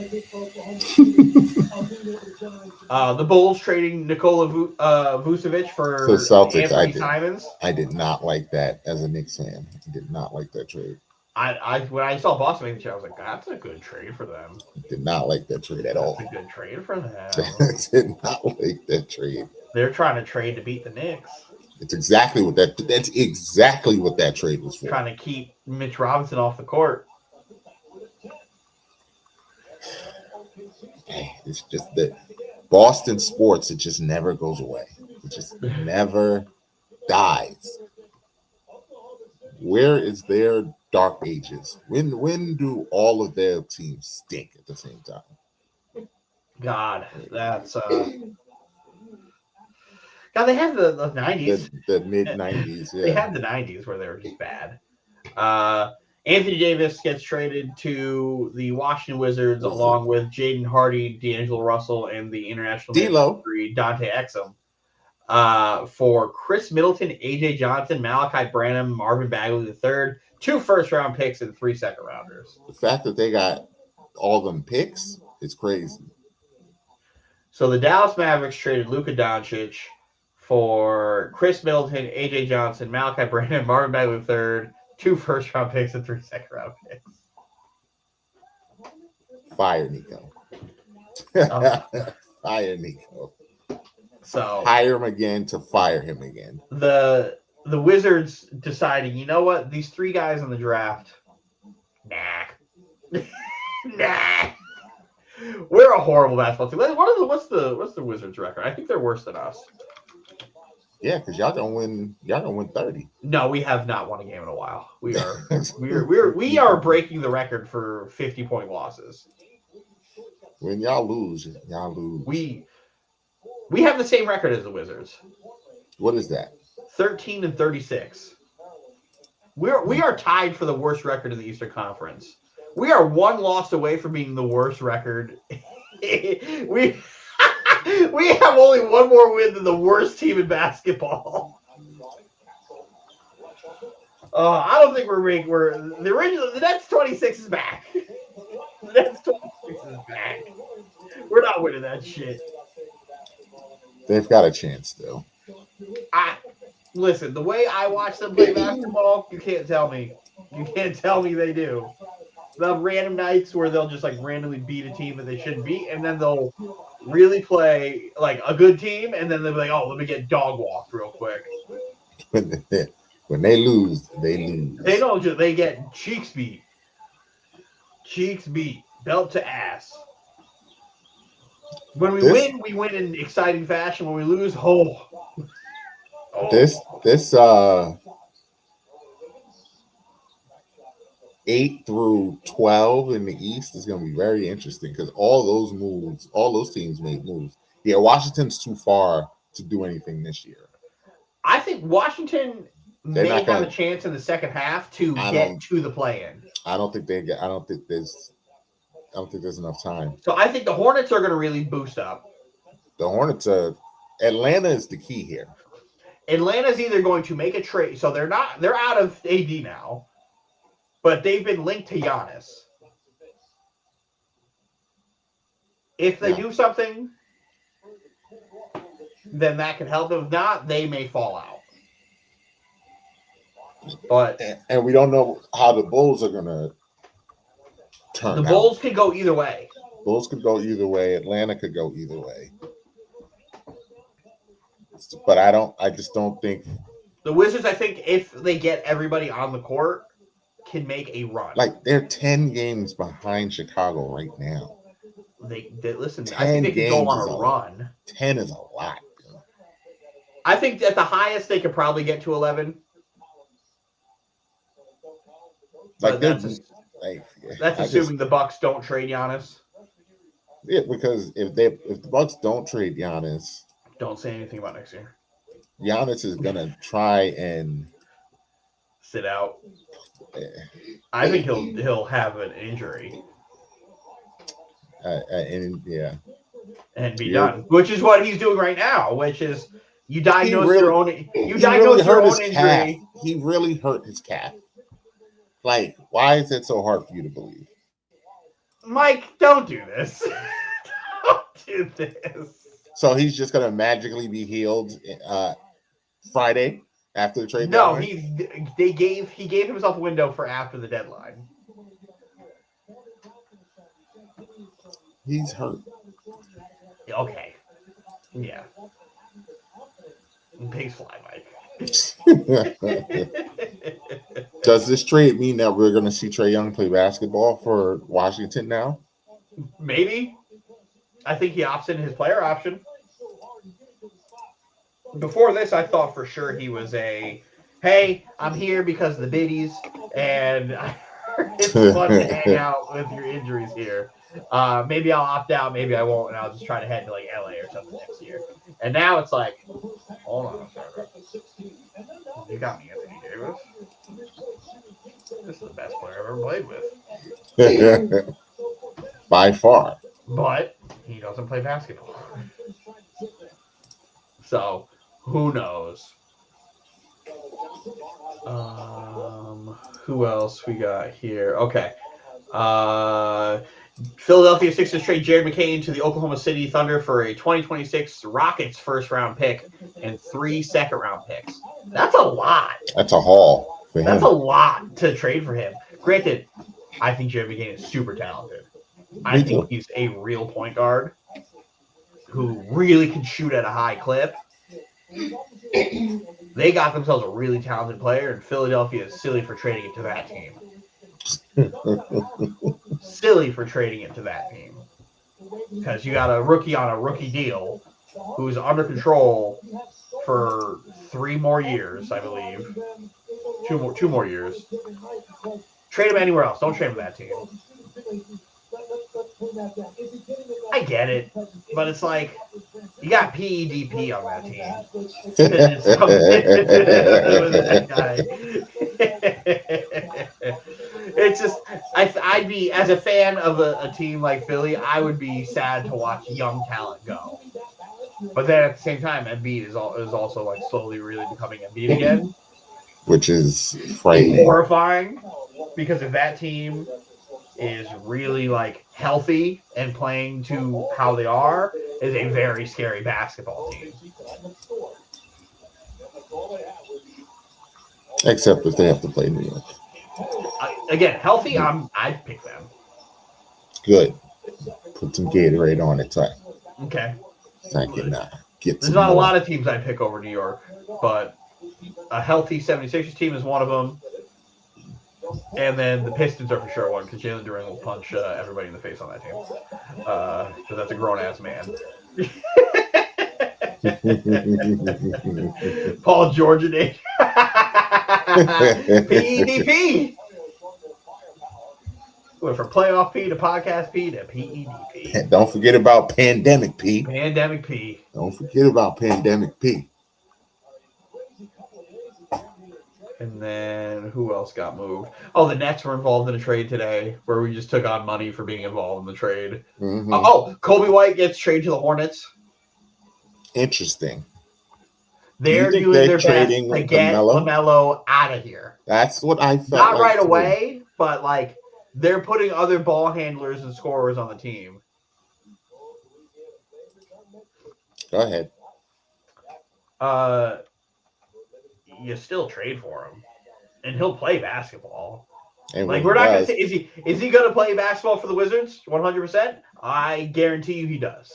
The Bulls trading Nikola Vucevic for the Celtics. Anthony Simons. I did not like that as a Knicks fan. I did not like that trade. When I saw Boston make the trade, I was like, that's a good trade for them. Did not like that trade at all. That's a good trade for them. Did not like that trade. They're trying to trade to beat the Knicks. It's exactly what that's exactly what that trade was for. Trying to keep Mitch Robinson off the court. It's just that Boston sports, it just never goes away. It just never dies. Where is their dark ages? When do all of their teams stink at the same time? God, that's God, they had the 90s. The mid 90s, yeah. They had the 90s where they were just bad. Anthony Davis gets traded to the Washington Wizards along with Jaden Hardy, D'Angelo Russell, and the international Dante Exum for Chris Middleton, AJ Johnson, Malachi Branham, Marvin Bagley III, 2 first-round picks and 3 second-rounders. The fact that they got all them picks is crazy. So the Dallas Mavericks traded Luka Doncic for Chris Middleton, AJ Johnson, Malachi Branham, Marvin Bagley III, 2 first-round picks and 3 second-round picks. Fire Nico. Fire Nico. So hire him again to fire him again. The Wizards deciding, you know what? These 3 guys in the draft, nah. We're a horrible basketball team. What's the Wizards record? I think they're worse than us. Yeah, because y'all don't win 30. No, we have not won a game in a while. We are breaking the record for 50-point losses. When y'all lose. We have the same record as the Wizards. What is that? 13-36. We are tied for the worst record in the Eastern Conference. We are 1 loss away from being the worst record. We have only 1 more win than the worst team in basketball. I don't think we're the original. The Nets 26 is back. The Nets 26 is back. We're not winning that shit. They've got a chance though. Listen, the way I watch them play basketball, you can't tell me. You can't tell me they do. They'll have random nights where they'll just like randomly beat a team that they shouldn't beat, and then they'll really play like a good team, and then they'll be like, "Oh, let me get dog walked real quick." When they lose, they lose. They don't just they get cheeks beat, belt to ass. When we win in exciting fashion. When we lose, This 8 through 12 in the East is going to be very interesting because all those teams made moves. Yeah, Washington's too far to do anything this year. I think Washington may have a chance in the second half to get to the play-in. I don't think there's enough time. So I think the Hornets are going to really boost up. The Hornets Atlanta is the key here. Atlanta's either going to make a trade, so they're out of AD now, but they've been linked to Giannis. If they do something, then that can help them. If not, they may fall out. But and we don't know how the Bulls are going to turn out. The Bulls could go either way. Bulls could go either way. Atlanta could go either way. But I just don't think the Wizards, I think if they get everybody on the court, can make a run. Like they're 10 games behind Chicago right now. They listen, I think they can go on a run. 10 is a lot. I think at the highest they could probably get to 11. Like that's assuming the Bucks don't trade Giannis. Yeah, because if the Bucks don't trade Giannis, don't say anything about next year. Giannis is gonna try and sit out. I think he'll have an injury. And be done, which is what he's doing right now. Which is you diagnose your own injury. Calf. He really hurt his calf. Like, why is it so hard for you to believe? Mike, don't do this. Don't do this. So he's just gonna magically be healed Friday after the trade deadline? No, he gave himself a window for after the deadline. He's hurt. Okay. Yeah. Pigs fly, Mike. Does this trade mean that we're going to see Trae Young play basketball for Washington now? Maybe. I think he opts in his player option. Before this, I thought for sure he was hey, I'm here because of the biddies, and it's fun to hang out with your injuries here. Maybe I'll opt out, maybe I won't, and I'll just try to head to like LA or something next year. And now it's like, hold on a second. You got me, Anthony Davis. This is the best player I've ever played with. By far. But he doesn't play basketball. So, who knows? Who else we got here? Okay. Philadelphia Sixers trade Jared McCain to the Oklahoma City Thunder for a 2026 Rockets first-round pick and 3 second-round picks. That's a lot. That's a haul for him. That's a lot to trade for him. Granted, I think Jared McCain is super talented. I think he's a real point guard who really can shoot at a high clip. They got themselves a really talented player, and Philadelphia is silly for trading it to that team. Silly for trading it to that team. Because you got a rookie on a rookie deal who's under control for 3 more years, I believe. 2 more years. Trade him anywhere else. Don't trade him to that team. I get it, but it's like you got PEDP on that team. It's just I'd be, as a fan of a team like Philly, I would be sad to watch young talent go. But then at the same time, Embiid is also like slowly really becoming Embiid again, which is frightening, horrifying. Because if that team is really like healthy and playing to how they are, is a very scary basketball team. Except if they have to play New York. Again, healthy, I'd pick them. Good. Put some Gatorade on it, Ty. Okay. I can get There's not a lot of teams I'd pick over New York, but a healthy 76ers team is one of them. And then the Pistons are for sure one, because Jalen Duren will punch everybody in the face on that team. Because that's a grown-ass man. Paul George and PEDP. Went from playoff P to podcast P to PEDP. Don't forget about Pandemic P. Pandemic P. Don't forget about Pandemic P. And then who else got moved? Oh, the Nets were involved in a trade today where we just took on money for being involved in the trade. Oh, Kobe White gets traded to the Hornets. Interesting. They're doing their best to get LaMelo out of here. That's what I felt. Not like right away, but like they're putting other ball handlers and scorers on the team. Go ahead. You still trade for him, and he'll play basketball. And like we're not gonna say is he gonna play basketball for the Wizards 100%? I guarantee you he does.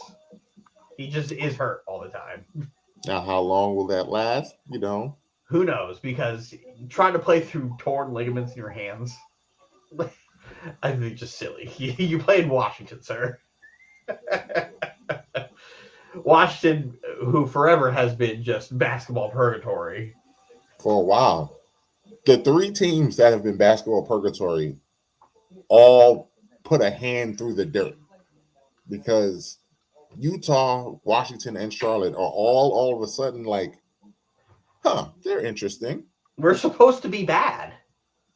He just is hurt all the time. Now, how long will that last? You know, who knows? Because trying to play through torn ligaments in your hands, I think just silly. You play in Washington, sir. Washington, who forever has been just basketball purgatory. For a while. The three teams that have been basketball purgatory all put a hand through the dirt because Utah, Washington, and Charlotte are all of a sudden like, they're interesting. We're supposed to be bad.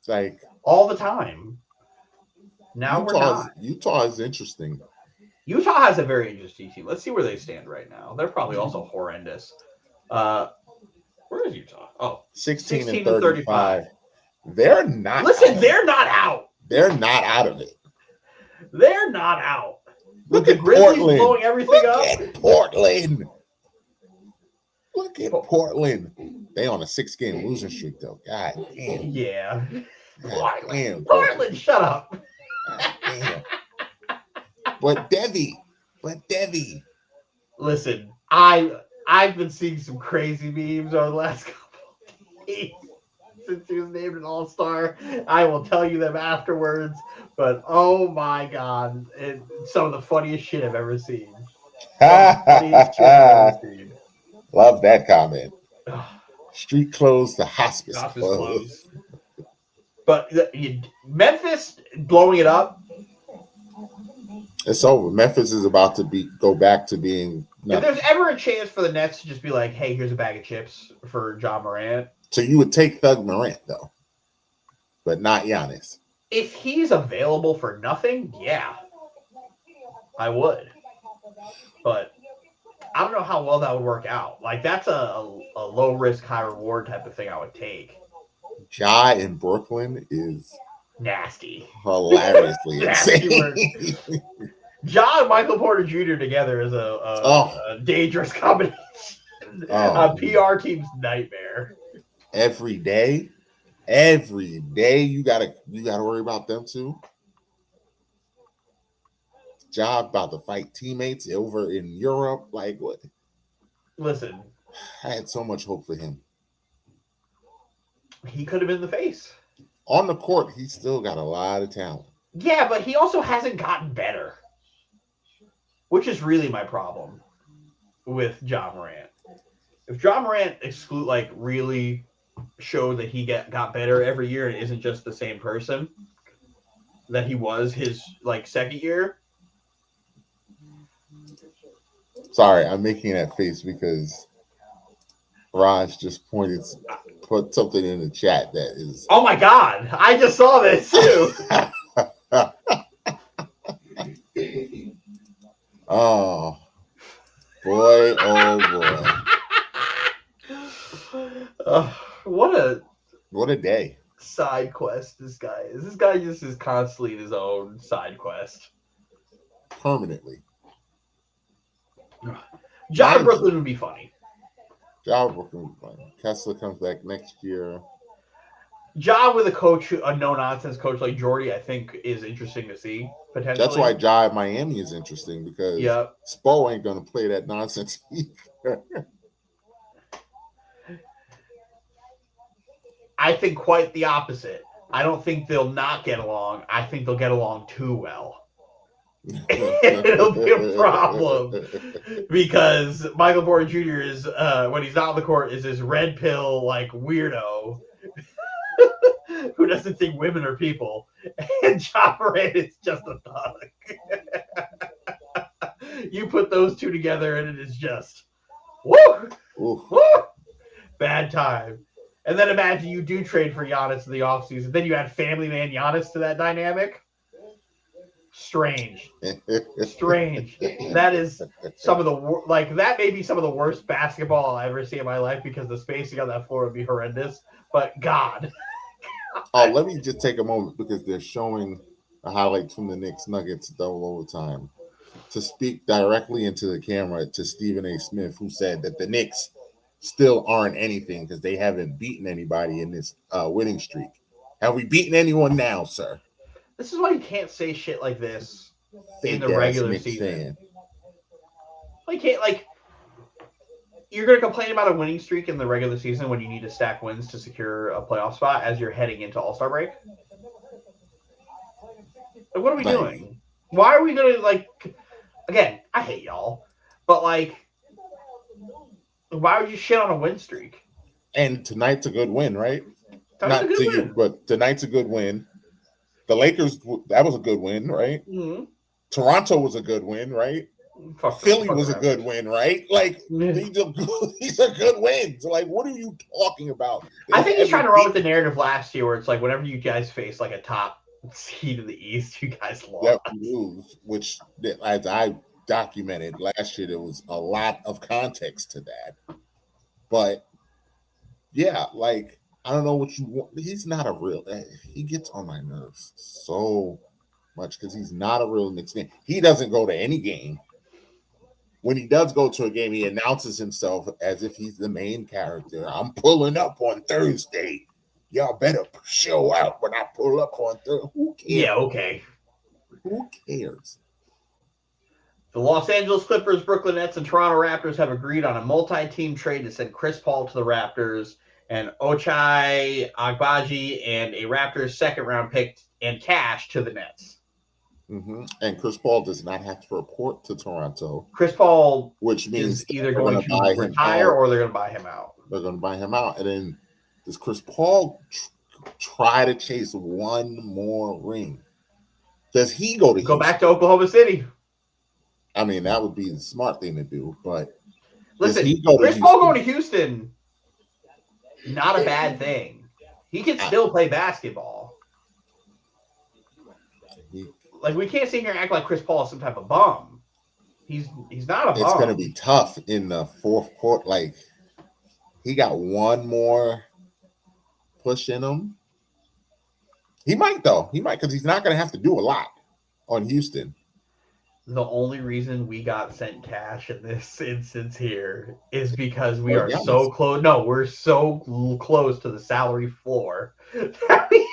Like all the time. Now we're not. Utah is interesting. Utah has a very interesting team. Let's see where they stand right now. They're probably also horrendous. Where is Utah? Oh, 16 and 35. They're not. Listen, they're not out. They're not out of it. They're not out. Look at Grizzlies Portland. Blowing everything up. Look at Portland. Look at Portland. They on a 6-game losing streak though. God damn. Yeah. God damn. Portland, shut up. God damn. But Debbie. Listen, I've been seeing some crazy memes over the last couple of days since he was named an All-Star. I will tell you them afterwards. But oh my God, it's some of the funniest shit I've ever seen. Love that comment. Street closed, the hospice closed. But Memphis blowing it up. It's over. Memphis is about to go back to being nothing. If there's ever a chance for the Nets to just be like, hey, here's a bag of chips for Ja Morant. So you would take Thug Morant, though, but not Giannis. If he's available for nothing, yeah, I would. But I don't know how well that would work out. Like, that's a low-risk, high-reward type of thing I would take. Ja in Brooklyn is nasty. Hilariously insane. Ja and Michael Porter Jr. together is a dangerous combination. A PR team's nightmare. Every day you gotta worry about them too. Ja about to fight teammates over in Europe. Like what? Listen, I had so much hope for him. He could have been the face. On the court, he's still got a lot of talent. Yeah, but he also hasn't gotten better, which is really my problem with Ja Morant. If Ja Morant really showed that he got better every year and isn't just the same person that he was his second year. Sorry, I'm making that face because Raj just put something in the chat that is. Oh my God! I just saw this too. Oh boy! Oh boy! What a day! Side quest. This guy is. This guy just is constantly in his own side quest. Permanently. John Brooklyn would be funny. Ja Kessler comes back next year. Ja with a no-nonsense coach like Jordy, I think, is interesting to see, potentially. That's why Ja at Miami is interesting, because Spo ain't going to play that nonsense either. I think quite the opposite. I don't think they'll not get along. I think they'll get along too well. It'll be a problem because Michael Porter Jr. is when he's not on the court is this red pill weirdo who doesn't think women are people, and Ja Morant is just a thug. You put those two together and it is just woo, woo, bad time. And then imagine you do trade for Giannis in the offseason. Then you add family man Giannis to that dynamic. Strange. That is some of the that may be some of the worst basketball I'll ever see in my life because the spacing on that floor would be horrendous. But God. Oh, let me just take a moment because they're showing a highlight from the Knicks Nuggets double overtime to speak directly into the camera to Stephen A. Smith, who said that the Knicks still aren't anything because they haven't beaten anybody in this winning streak. Have we beaten anyone now, sir? This is why you can't say shit like this in the regular season. You can't, you're going to complain about a winning streak in the regular season when you need to stack wins to secure a playoff spot as you're heading into All-Star break? What are we doing? Why are we going to, again, I hate y'all, but, why would you shit on a win streak? And tonight's a good win, right? Not to you, but tonight's a good win. The Lakers, that was a good win, right? Mm-hmm. Toronto was a good win, right? Philly was a good win, right? These are good wins. What are you talking about? I think he's trying to run with the narrative last year where it's whenever you guys face a top seed in the East, you guys lost. Yep, lose, which, as I documented last year, there was a lot of context to that. But, yeah, I don't know what you want. He's not a real. He gets on my nerves so much because he's not a real Knicks fan. He doesn't go to any game. When he does go to a game, he announces himself as if he's the main character. I'm pulling up on Thursday. Y'all better show out when I pull up on Thursday. Who cares? Yeah, okay. Who cares? The Los Angeles Clippers, Brooklyn Nets, and Toronto Raptors have agreed on a multi-team trade to send Chris Paul to the Raptors and Ochai Agbaji and a Raptors second-round pick and cash to the Nets. Mm-hmm. And Chris Paul does not have to report to Toronto. Chris Paul, which means is either going to retire or they're going to buy him out. They're going to buy him out. And then does Chris Paul try to chase one more ring? Does he go back to Oklahoma City? I mean, that would be the smart thing to do. But listen, Chris Paul going to Houston, not a bad thing. He can still play basketball. We can't sit here and act like Chris Paul is some type of bum. He's not a bum. It's going to be tough in the fourth quarter. He got one more push in him. He might, though. He might, because he's not going to have to do a lot on Houston. The only reason we got sent cash in this instance here is because we are so close. No, we're so close to the salary floor that we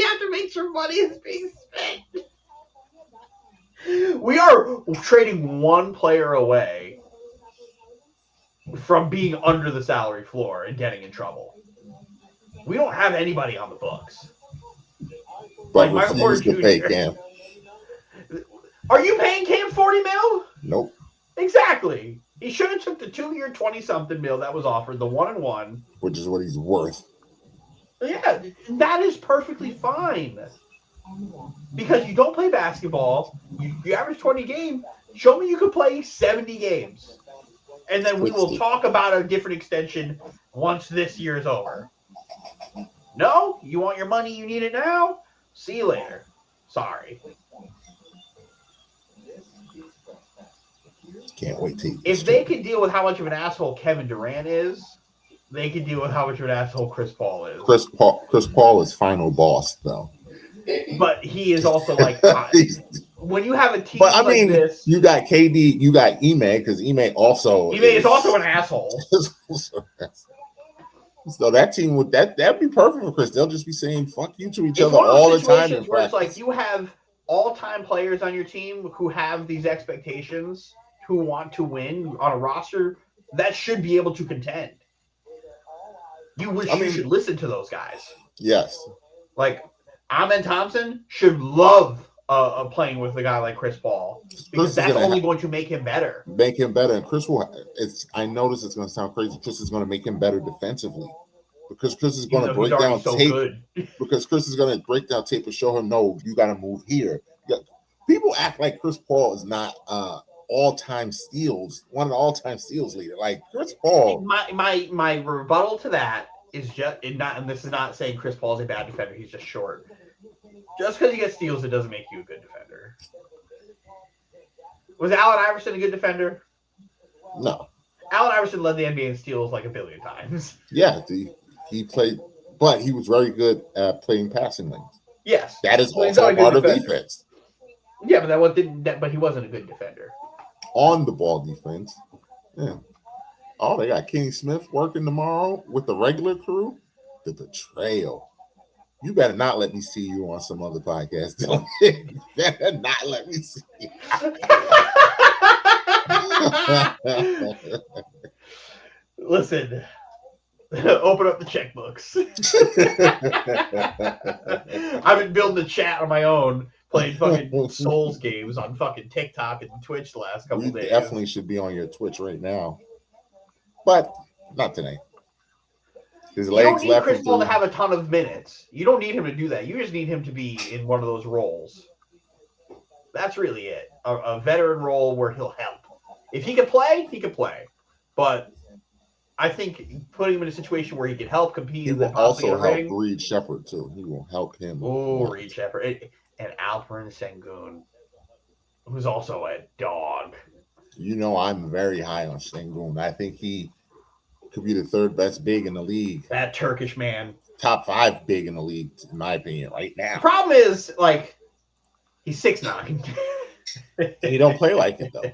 have to make sure money is being spent. We are trading one player away from being under the salary floor and getting in trouble. We don't have anybody on the books. But Michael Porter Jr. Cam. Are you paying Cam $40 million? Nope. Exactly. He should have took the 2-year $20-something million that was offered, the 1-and-1. Which is what he's worth. Yeah, that is perfectly fine. Because you don't play basketball, you average 20 games, show me you can play 70 games. And then we will talk about a different extension once this year is over. No? You want your money, you need it now? See you later. Sorry. Can't wait to. If they can deal with how much of an asshole Kevin Durant is, they can deal with how much of an asshole Chris Paul is. Chris Paul is final boss, though. But he is also when you have a team this. You got KD, you got Ime, because Ime is also an asshole. So that team that'd be perfect for Chris. They'll just be saying "fuck you" to each other all the time. Where it's you have all-time players on your team who have these expectations, who want to win on a roster that should be able to contend. You should listen to those guys. Yes. Amen Thompson should love playing with a guy like Chris Paul because that's only going to make him better. Make him better. And Chris I notice it's going to sound crazy. Chris is going to make him better defensively because Chris is going to break down tape. Because Chris is going to break down tape and show him, no, you got to move here. People act like Chris Paul is not all-time steals, one of the all-time steals leader. Like Chris Paul. My rebuttal to that is just and this is not saying Chris Paul is a bad defender. He's just short. Just because you get steals, it doesn't make you a good defender. Was Allen Iverson a good defender? No. Allen Iverson led the NBA in steals like a billion times. Yeah, he played, but he was very good at playing passing lanes. Yes, that is also part of defense. Yeah, but he wasn't a good defender. On the ball defense, yeah. Oh, they got Kenny Smith working tomorrow with the regular crew. The betrayal. You better not let me see you on some other podcast. You better not let me see you. Listen, open up the checkbooks. I've been building a chat on my own, playing fucking Souls games on fucking TikTok and Twitch the last couple days. Definitely should be on your Twitch right now, but not tonight. His legs you don't need Chris Paul to have a ton of minutes. You don't need him to do that. You just need him to be in one of those roles. That's really it. A veteran role where he'll help. If he can play, he can play. But I think putting him in a situation where he can help compete. He will also help Reed Shepherd too. He will help him. Oh, Reed Shepherd and Alperen Sengun, who's also a dog. You know, I'm very high on Sengun. I think he could be the third best big in the league. That Turkish man. Top 5 big in the league, in my opinion, right now. The problem is, like, he's 6'9". He don't play like it, though.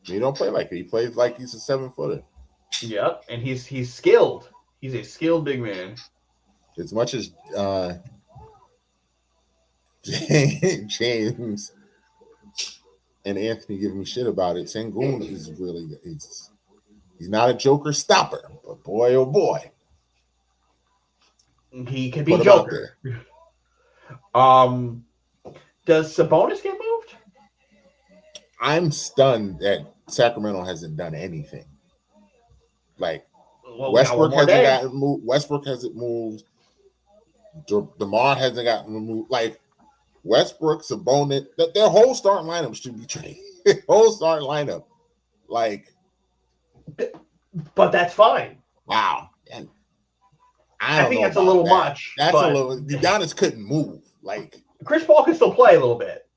He don't play like it. He plays like he's a 7-footer. Yep, and he's skilled. He's a skilled big man. As much as James and Anthony give me shit about it, Sengun is really he's not a joker stopper, but boy, oh boy, he can be joker. Does Sabonis get moved? I'm stunned that Sacramento hasn't done anything. Like Westbrook hasn't gotten moved. Westbrook hasn't moved. DeMar hasn't gotten removed. Like Westbrook, Sabonis, their whole starting lineup should be traded. Whole starting lineup, like. But that's fine. Wow. And I think that's a little much. That's a little. Giannis couldn't move. Like Chris Paul can still play a little bit.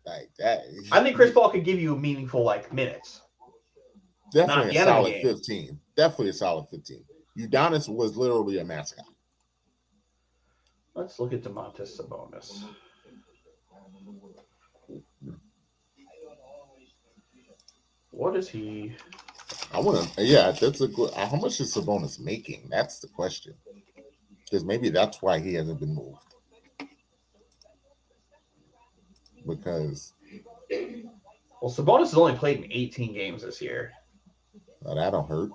Like that. I think Chris Paul could give you meaningful minutes. Definitely a solid 15. Definitely a solid 15. Giannis was literally a mascot. Let's look at Domantas Sabonis. What is he? I want to. Yeah, that's a good. How much is Sabonis making? That's the question. Because maybe that's why he hasn't been moved. Because. Well, Sabonis has only played in 18 games this year. Well, that don't hurt.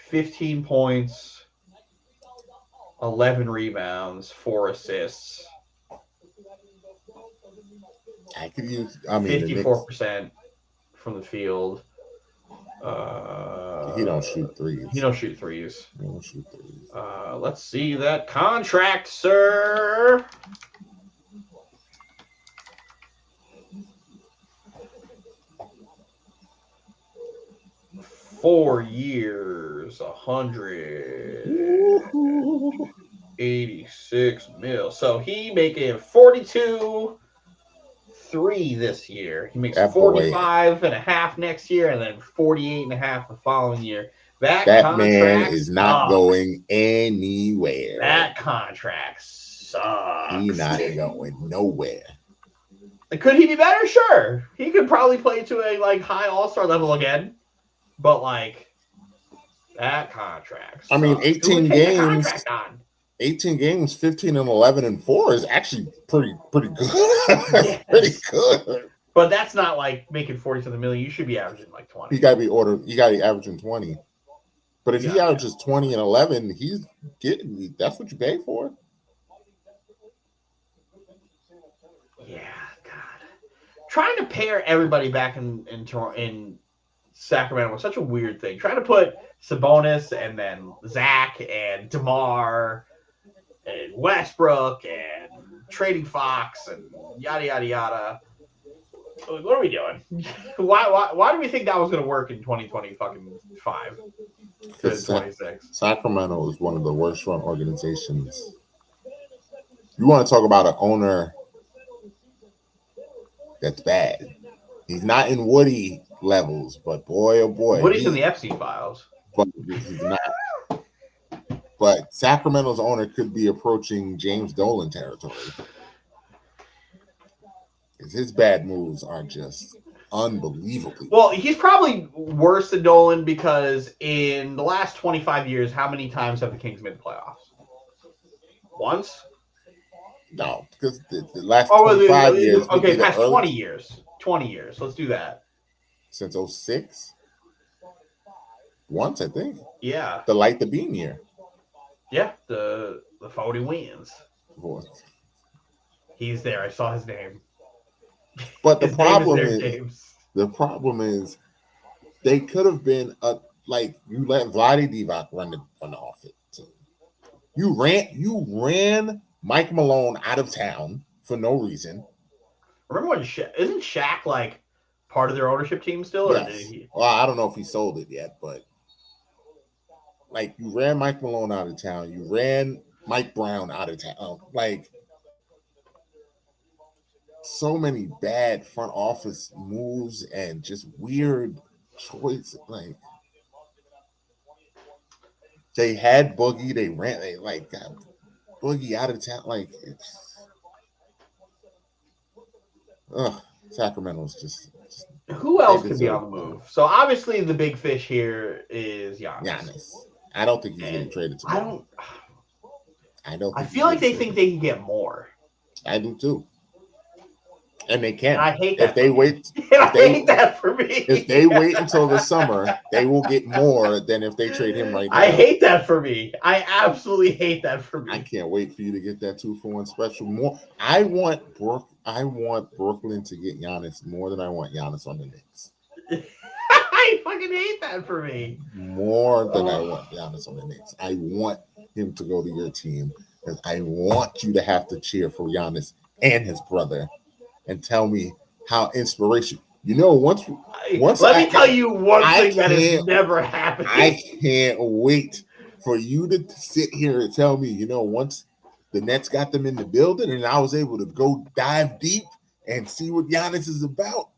15 points, 11 rebounds, 4 assists. I could use. I mean, 54% from the field. He don't shoot threes. He don't shoot threes. He don't shoot threes. Let's see that contract, sir. Four years, 186 mil. So he making 42.3 this year. He makes 45.5 next year, and then 48.5 the following year. That man is not going anywhere. That contract sucks. He's not going nowhere. Could he be better? Sure. He could probably play to a high all-star level again. But that contract sucks. I mean, 18 games. 18 games, 15 and 11 and 4 is actually pretty good. Yes. Pretty good. But that's not making 47 million. You should be averaging 20. You got to be averaging 20. But if he averages 20 and 11, he's getting. That's what you pay for. Yeah, God. Trying to pair everybody back in Sacramento was such a weird thing. Trying to put Sabonis and then Zach and DeMar and Westbrook and trading Fox and yada yada yada. What are we doing? Why do we think that was going to work in 2025 to 26? Sacramento is one of the worst run organizations. You want to talk about an owner that's bad. He's not in Woody levels, but boy, oh boy. Woody's in the Epstein files. But he's not. But Sacramento's owner could be approaching James Dolan territory. His bad moves are just unbelievable. Well, he's probably worse than Dolan because in the last 25 years, how many times have the Kings made the playoffs? Once? No, because the last 25 years. Okay, past 20 years. 20 years. Let's do that. Since 06? Once, I think. Yeah. The Light the Beam year. Yeah, the 40 wins. Boy. He's there. I saw his name. But the problem is they could have been you let Vlade Divac run the offense team. You ran Mike Malone out of town for no reason. Remember when isn't Shaq like part of their ownership team still? Yes. Well, I don't know if he sold it yet, but like you ran Mike Malone out of town, you ran Mike Brown out of town, like. So many bad front office moves and just weird choices. Like they had Boogie, they got Boogie out of town. Like Sacramento's just who else could be on the move? So obviously the big fish here is Giannis. I don't think he's getting traded tomorrow. I feel like they think they can get more. I do too. And they can. And I hate that. If they wait, I hate that for me. If they wait until the summer, they will get more than if they trade him right now. I hate that for me. I absolutely hate that for me. I can't wait for you to get that 2-for-1 special. More. I want Brooklyn to get Giannis more than I want Giannis on the Knicks. I fucking hate that for me. More than I want Giannis on the Knicks. I want him to go to your team because I want you to have to cheer for Giannis and his brother. And tell me how inspirational. Once let me tell you one thing that has never happened. I can't wait for you to sit here and tell me, once the Nets got them in the building and I was able to go dive deep and see what Giannis is about.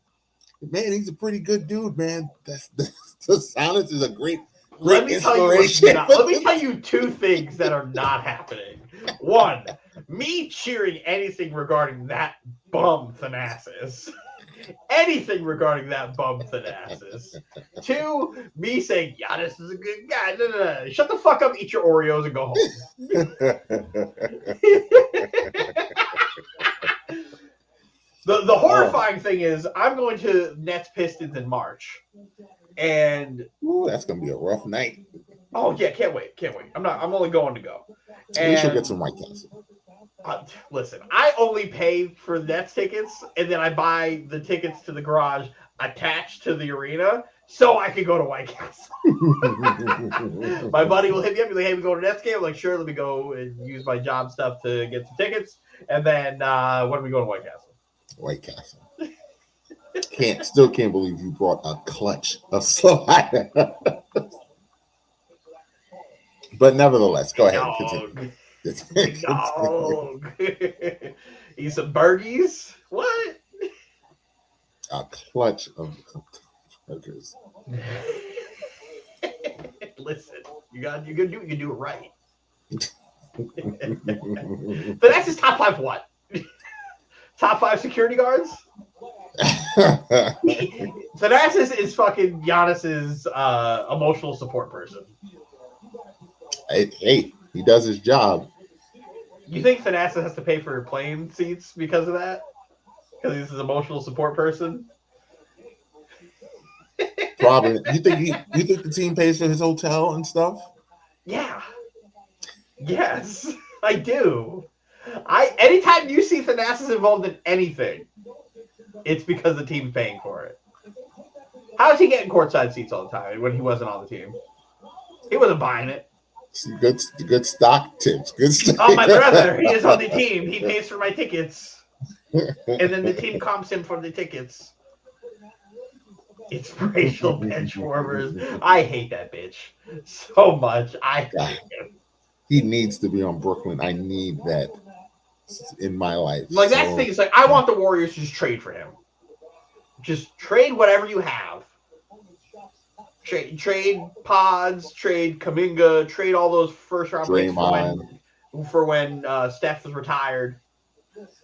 Man, he's a pretty good dude, man. The silence is a great inspiration. Let me tell you two things that are not happening. One, me cheering anything regarding that bum Thanasis. Anything regarding that bum Thanasis. Two, me saying Giannis is a good guy. No. Shut the fuck up, eat your Oreos, and go home. The horrifying thing is I'm going to Nets Pistons in March. And that's gonna be a rough night. Oh yeah, can't wait. I'm only going to go. We should get some White Castle. Listen, I only pay for Nets tickets, and then I buy the tickets to the garage attached to the arena, so I can go to White Castle. My buddy will hit me up. He's like, "Hey, we go to Nets game." I'm like, "Sure, let me go and use my job stuff to get some tickets." And then when are we going to White Castle? White Castle. Still can't believe you brought a clutch of slide. But nevertheless, go ahead. Dog. Eat some burgies. What? A clutch of burgers. Listen, you do it right. But that's his top 5 what? Top 5 security guards? Thanasis is fucking Giannis's emotional support person. Hey, he does his job. You think Thanasis has to pay for plane seats because of that? Because he's his emotional support person? Probably. You think the team pays for his hotel and stuff? Yeah. Yes, I do. Anytime you see Thanasis involved in anything, it's because the team's paying for it. How is he getting courtside seats all the time when he wasn't on the team? He wasn't buying it. Good stock tips. Good stock. Oh, my brother, he is on the team. He pays for my tickets. and then the team comps him for the tickets. It's racial bench warmers. I hate that bitch so much. I hate him. He needs to be on Brooklyn. I need that in my life. Like, that's the thing. It's like, I want the Warriors to just trade for him. Just trade whatever you have. Trade Pods, trade Kuminga, trade all those first-round picks for when Steph was retired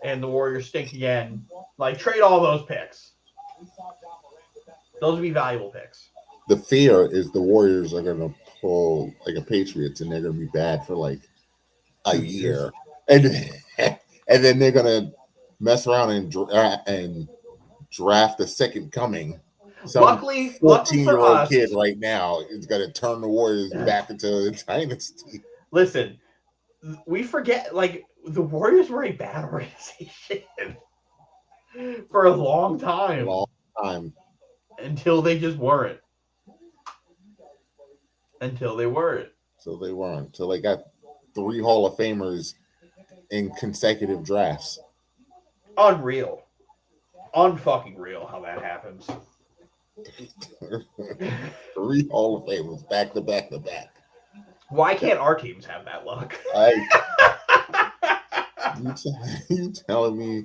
and the Warriors stink again. Like, trade all those picks. Those would be valuable picks. The fear is the Warriors are going to pull like a Patriots, and they're going to be bad for like a year, and then they're going to mess around and draft the second coming. Some luckily 14-year-old kid right now is going to turn the Warriors back into a dynasty. Listen, we forget, like, the Warriors were a bad organization for a long time. Until they just weren't. Until they weren't. So they weren't. So they got 3 Hall of Famers in consecutive drafts. Unreal. Unfucking real how that happens. 3 Hall of Famers back to back to back. Why can't our teams have that luck? You telling me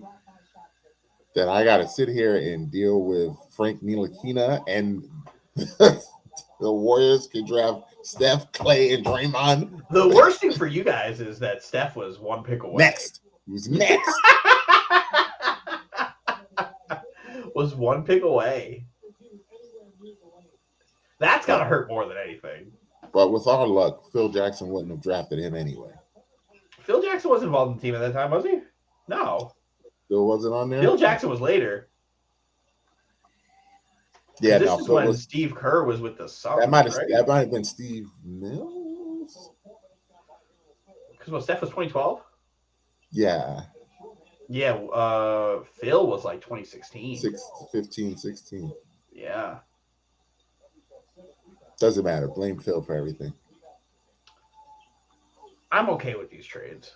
that I got to sit here and deal with Frank Ntilikina and the Warriors can draft Steph, Clay, and Draymond? The worst thing for you guys is that Steph was 1 pick away. He was next. Was 1 pick away. That's got to hurt more than anything. But with our luck, Phil Jackson wouldn't have drafted him anyway. Phil Jackson wasn't involved in the team at that time, was he? No. Phil wasn't on there? Phil Jackson was later. Yeah, this is when Steve Kerr was with the Suns. That might have been Steve Mills. Because Steph was 2012? Yeah. Yeah, Phil was like 2016. 15, 16. Yeah. Doesn't matter. Blame Phil for everything. I'm okay with these trades.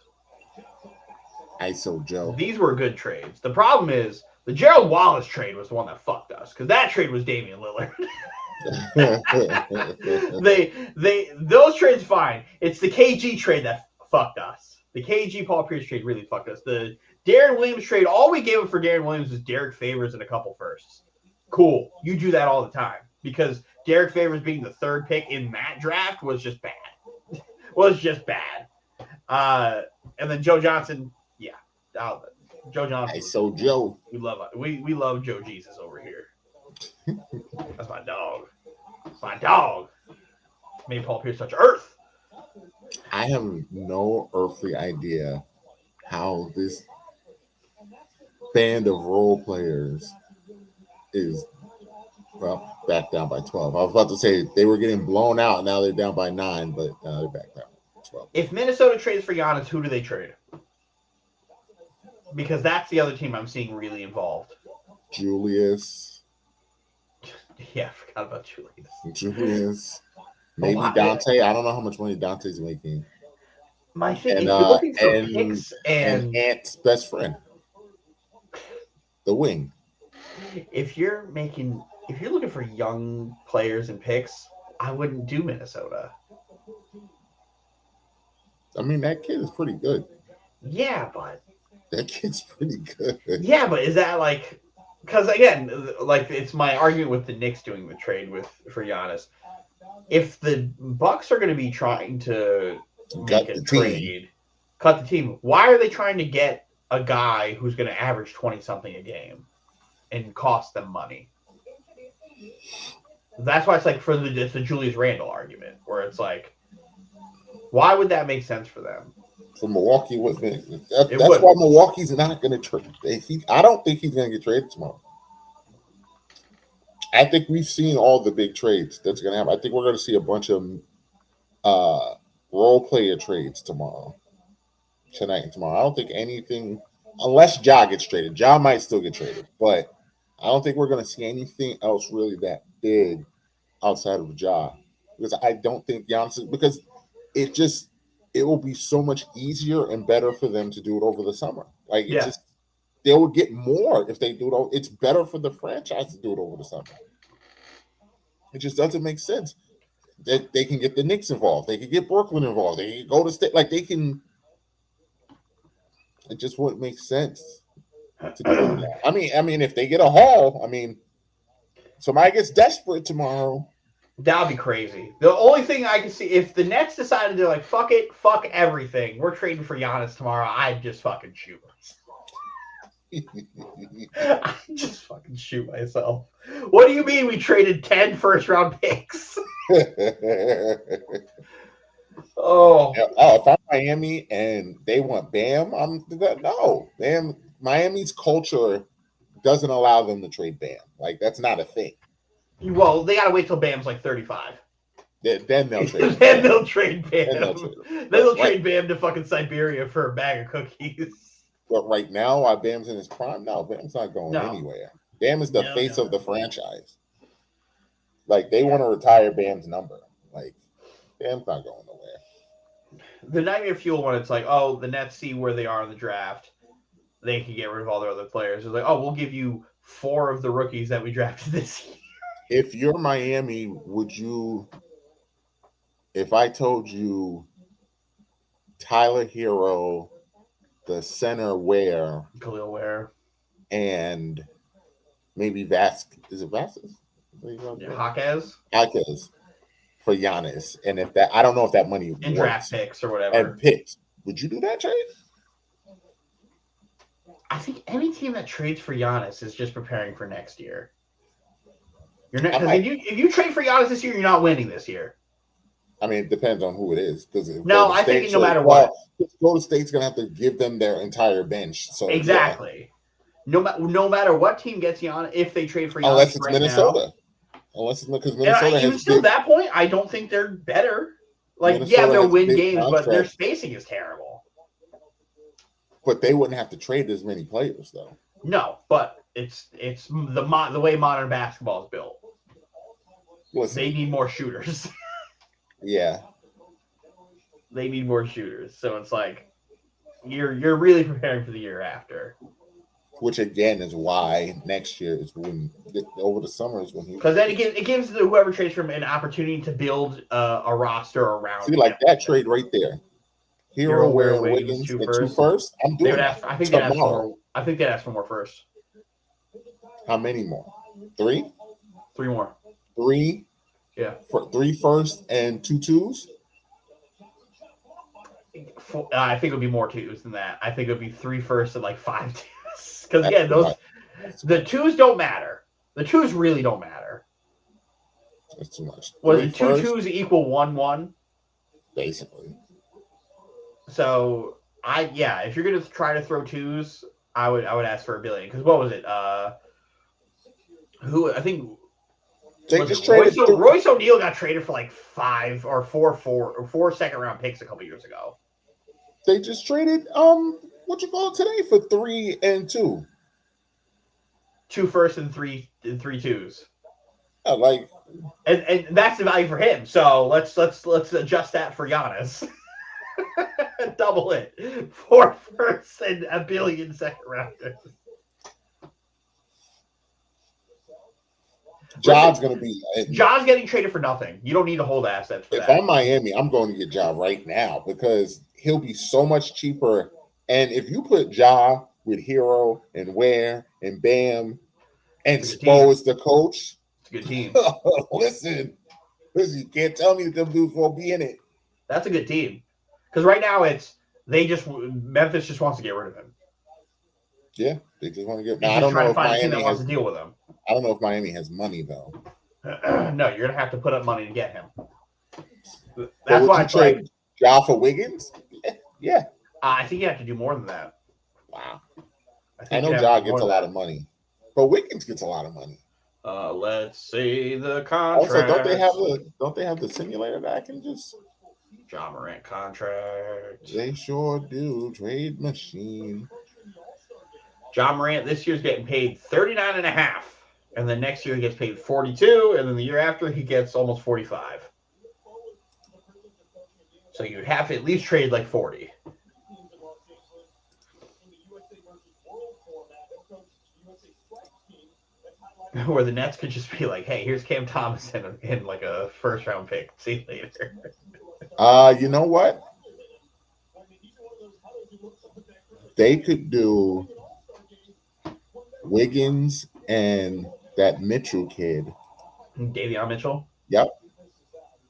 ISO Joe. These were good trades. The problem is the Gerald Wallace trade was the one that fucked us, because that trade was Damian Lillard. Those trades fine. It's the KG trade that fucked us. The KG Paul Pierce trade really fucked us. The Darren Williams trade, all we gave him for Darren Williams was Derek Favors and a couple firsts. Cool. You do that all the time, because Derek Favors being the 3rd pick in that draft was just bad. And then Joe Johnson, Joe Johnson. ISO Joe. We love Joe Jesus over here. That's my dog. That's my dog. Made Paul Pierce touch earth. I have no earthly idea how this band of role players is back down by 12. I was about to say they were getting blown out. Now they're down by 9, but they're back down by 12. If Minnesota trades for Giannis, who do they trade? Because that's the other team I'm seeing really involved. Julius. Yeah, I forgot about Julius. Maybe Dante. I don't know how much money Dante's making. My thing, if you're looking for picks and Ant's best friend, the wing. If you're looking for young players and picks, I wouldn't do Minnesota. I mean, that kid is pretty good. Yeah, but that kid's pretty good. Yeah, but is that like? Because again, like it's my argument with the Knicks doing the trade for Giannis. If the Bucks are going to be trying to cut the team, why are they trying to get a guy who's going to average 20-something a game and cost them money? That's why it's like it's the Julius Randle argument, where it's like, why would that make sense for them? For Milwaukee, that's why Milwaukee's not going to trade. I don't think he's going to get traded tomorrow. I think we've seen all the big trades that's going to happen. I think we're going to see a bunch of role player trades tonight and tomorrow. I don't think anything, unless Ja gets traded. Ja might still get traded, but I don't think we're going to see anything else really that big outside of Ja, because I don't think Giannis, because it will be so much easier and better for them to do it over the summer. Like, it's just, they would get more if they do it. It's better for the franchise to do it over the summer. It just doesn't make sense. They can get the Knicks involved. They can get Brooklyn involved. They can go to state. Like, they can. It just wouldn't make sense to do that. I mean, if they get a haul, I mean, somebody gets desperate tomorrow. That would be crazy. The only thing I can see, if the Nets decided they're like, fuck it, fuck everything, we're trading for Giannis tomorrow, I'd just fucking shoot myself. I'd just fucking shoot myself. What do you mean we traded 10 first-round picks? Oh, if I'm Miami and they want Bam, no. Bam, Miami's culture doesn't allow them to trade Bam. Like, that's not a thing. Well, they gotta wait till Bam's like 35. Then they'll trade. Then they'll trade Bam. Then they'll trade Bam to fucking Siberia for a bag of cookies. But right now, while Bam's in his prime, no, Bam's not going anywhere. Bam is the face of the franchise. Like, they want to retire Bam's number. Like, Bam's not going nowhere. The nightmare fuel when it's like, oh, the Nets see where they are in the draft, they can get rid of all their other players. It's like, oh, we'll give you 4 of the rookies that we drafted this year. If you're Miami, would you, if I told you Tyler Hero, the center Khalil Ware, and maybe Vasquez, is it Vasquez? Jaquez for Giannis, and if that, I don't know if that money and draft picks or whatever, and picks, would you do that trade? I think any team that trades for Giannis is just preparing for next year. You're not, because if you trade for Giannis this year, you're not winning this year. I mean, it depends on who it is. No, I think no matter what, Golden State's gonna have to give them their entire bench. So exactly, no matter what team gets Giannis, if they trade for Giannis, unless it's Minnesota. Unless it's because Minnesota even still, at that point, I don't think they're better. Like, Minnesota, they'll win games, but their spacing is terrible. But they wouldn't have to trade as many players, though. No, but it's the way modern basketball is built. Listen, they need more shooters. Yeah, they need more shooters. So it's like you're really preparing for the year after. Which again is why next year is when over the summer is when he. Because then it gives whoever trades for him an opportunity to build a roster around. See, like that trade right there. Hero, Ware, and Wiggins, 2 first. I'm doing that. I think they'd ask for more first. How many more? 3? 3 more. 3? Yeah. For 3 first and 2 twos? I think it would be more twos than that. I think it would be 3 first and like 5 twos. Because again, the twos don't matter. The twos really don't matter. That's too much. Was it 2 twos equal 1-1? Basically. So if you're gonna try to throw twos, I would ask for $1 billion. Because what was it? Who I think they just traded Royce O'Neal got traded for like 5 or 4 second-round picks a couple years ago. They just traded what you call it today for 3 and 2. 2 first and 3 twos. Yeah, and that's the value for him. So let's adjust that for Giannis. Double it. 4 firsts and $1 billion second rounders. John's getting traded for nothing. You don't need to hold assets for that. If I'm Miami, I'm going to get Ja right now because he'll be so much cheaper. And if you put Ja with Hero and Ware and Bam and Spo as the coach, it's a good team. Listen, you can't tell me that them dudes won't be in it. That's a good team. Because right now Memphis just wants to get rid of him. Yeah, they just want to get. I don't know if Miami wants to deal with him. I don't know if Miami has money though. No, you're gonna have to put up money to get him. That's why I trade Ja for Wiggins. Yeah, I think you have to do more than that. Wow, I know Ja gets a lot of money, but Wiggins gets a lot of money. Let's see the contract. Also, don't they have the simulator that I can just Ja Morant contract? They sure do. Trade machine. Ja Morant this year's getting paid $39.5, and then next year he gets paid $42, and then the year after he gets almost $45. So you'd have to at least trade like $40. Where the Nets could just be like, hey, here's Cam Thomas in like a first-round pick. See you later. You know what? They could do Wiggins and that Mitchell kid. Davion Mitchell? Yep.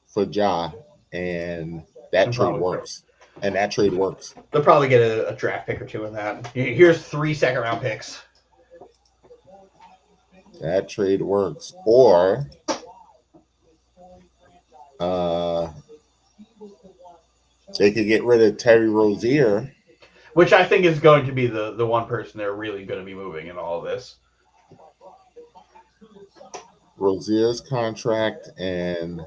For Ja. And that trade works. And that trade works. They'll probably get a draft pick or two in that. Here's 3 second-round picks. That trade works. Or they could get rid of Terry Rozier. Which I think is going to be the one person they're really going to be moving in all of this. Rozier's contract, and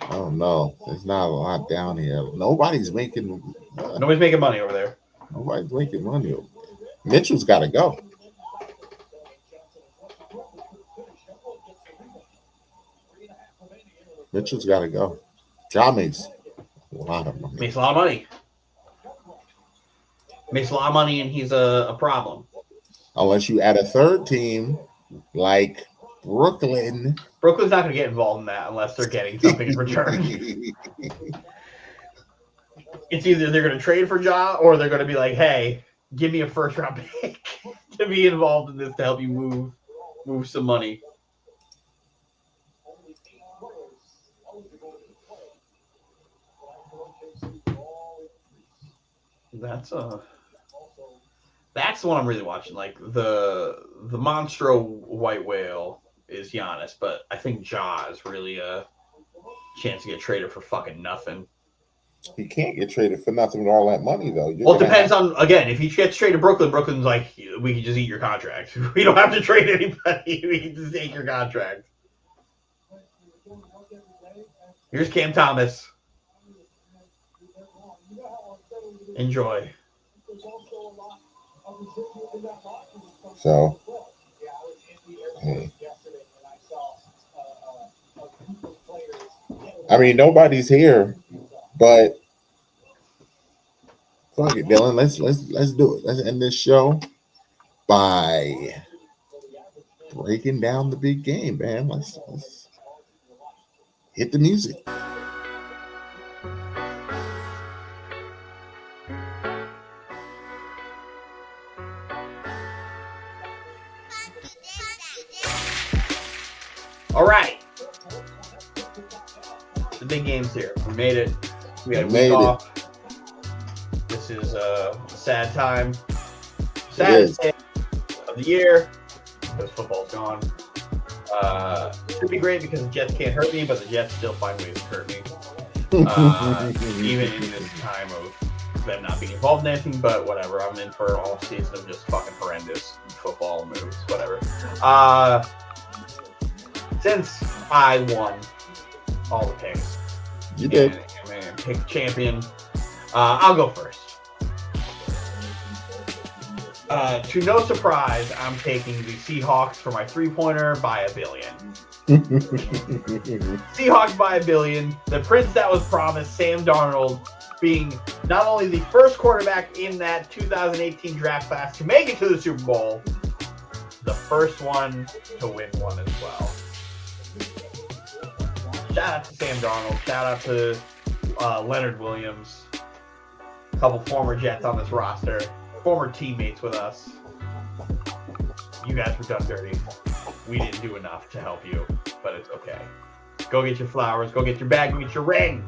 I don't know. There's not a lot down here. Nobody's making money over there. Nobody's making money. Mitchell's got to go. Mitchell's got to go. John makes a lot of money. Makes a lot of money. Makes a lot of money, and he's a problem. Unless you add a third team like Brooklyn. Brooklyn's not going to get involved in that unless they're getting something in return. It's either they're going to trade for Ja or they're going to be like, hey, give me a first-round pick to be involved in this to help you move some money. That's the one I'm really watching. Like the Monstro White Whale is Giannis, but I think Ja is really a chance to get traded for fucking nothing. He can't get traded for nothing with all that money, though. Well, it depends on, again, if he gets traded to Brooklyn, Brooklyn's like, we can just eat your contract. We don't have to trade anybody. We can just take your contract. Here's Cam Thomas. Enjoy. So, I mean, nobody's here, but fuck it, Dylan. Let's do it. Let's end this show by breaking down the big game, man. Let's hit the music. All right. The big game's here. We made it. We had a week off. This is a sad time. Saddest day of the year because football's gone. Should be great because the Jets can't hurt me, but the Jets still find ways to hurt me. Even in this time of them not being involved in anything, but whatever. I'm in for all season of just fucking horrendous football moves, whatever. Since I won all the picks, you did. And pick champion. I'll go first. To no surprise, I'm taking the Seahawks for my 3-pointer by $1 billion. Seahawks by $1 billion. The prince that was promised, Sam Darnold, being not only the first quarterback in that 2018 draft class to make it to the Super Bowl, the first one to win one as well. Shout out to Sam Darnold. Shout out to Leonard Williams. A couple former Jets on this roster. Former teammates with us. You guys were done dirty. We didn't do enough to help you, but it's okay. Go get your flowers. Go get your bag. Go get your ring.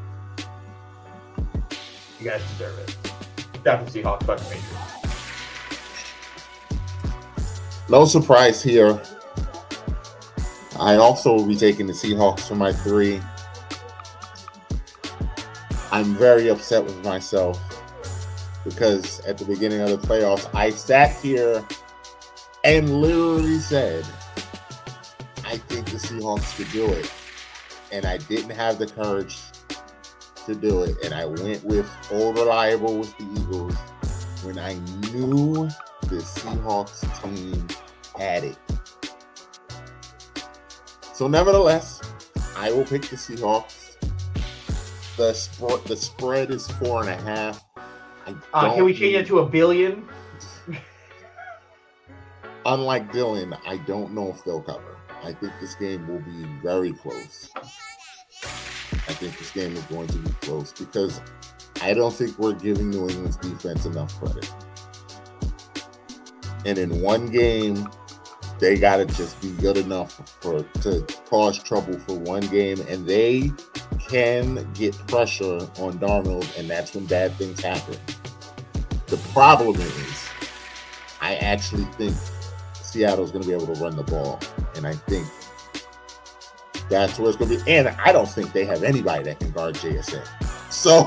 You guys deserve it. After Seahawks, fuck the Patriots. No surprise here. I also will be taking the Seahawks for my 3. I'm very upset with myself because at the beginning of the playoffs, I sat here and literally said, I think the Seahawks could do it. And I didn't have the courage to do it. And I went with old reliable with the Eagles when I knew the Seahawks team had it. So nevertheless, I will pick the Seahawks. The spread is 4.5. Can we change it to $1 billion? unlike Dylan, I don't know if they'll cover. I think this game will be very close. I think this game is going to be close because I don't think we're giving New England's defense enough credit. And in one game, they got to just be good enough to cause trouble for one game, and they can get pressure on Darnold, and that's when bad things happen. The problem is, I actually think Seattle's going to be able to run the ball, and I think that's where it's going to be. And I don't think they have anybody that can guard JSN. So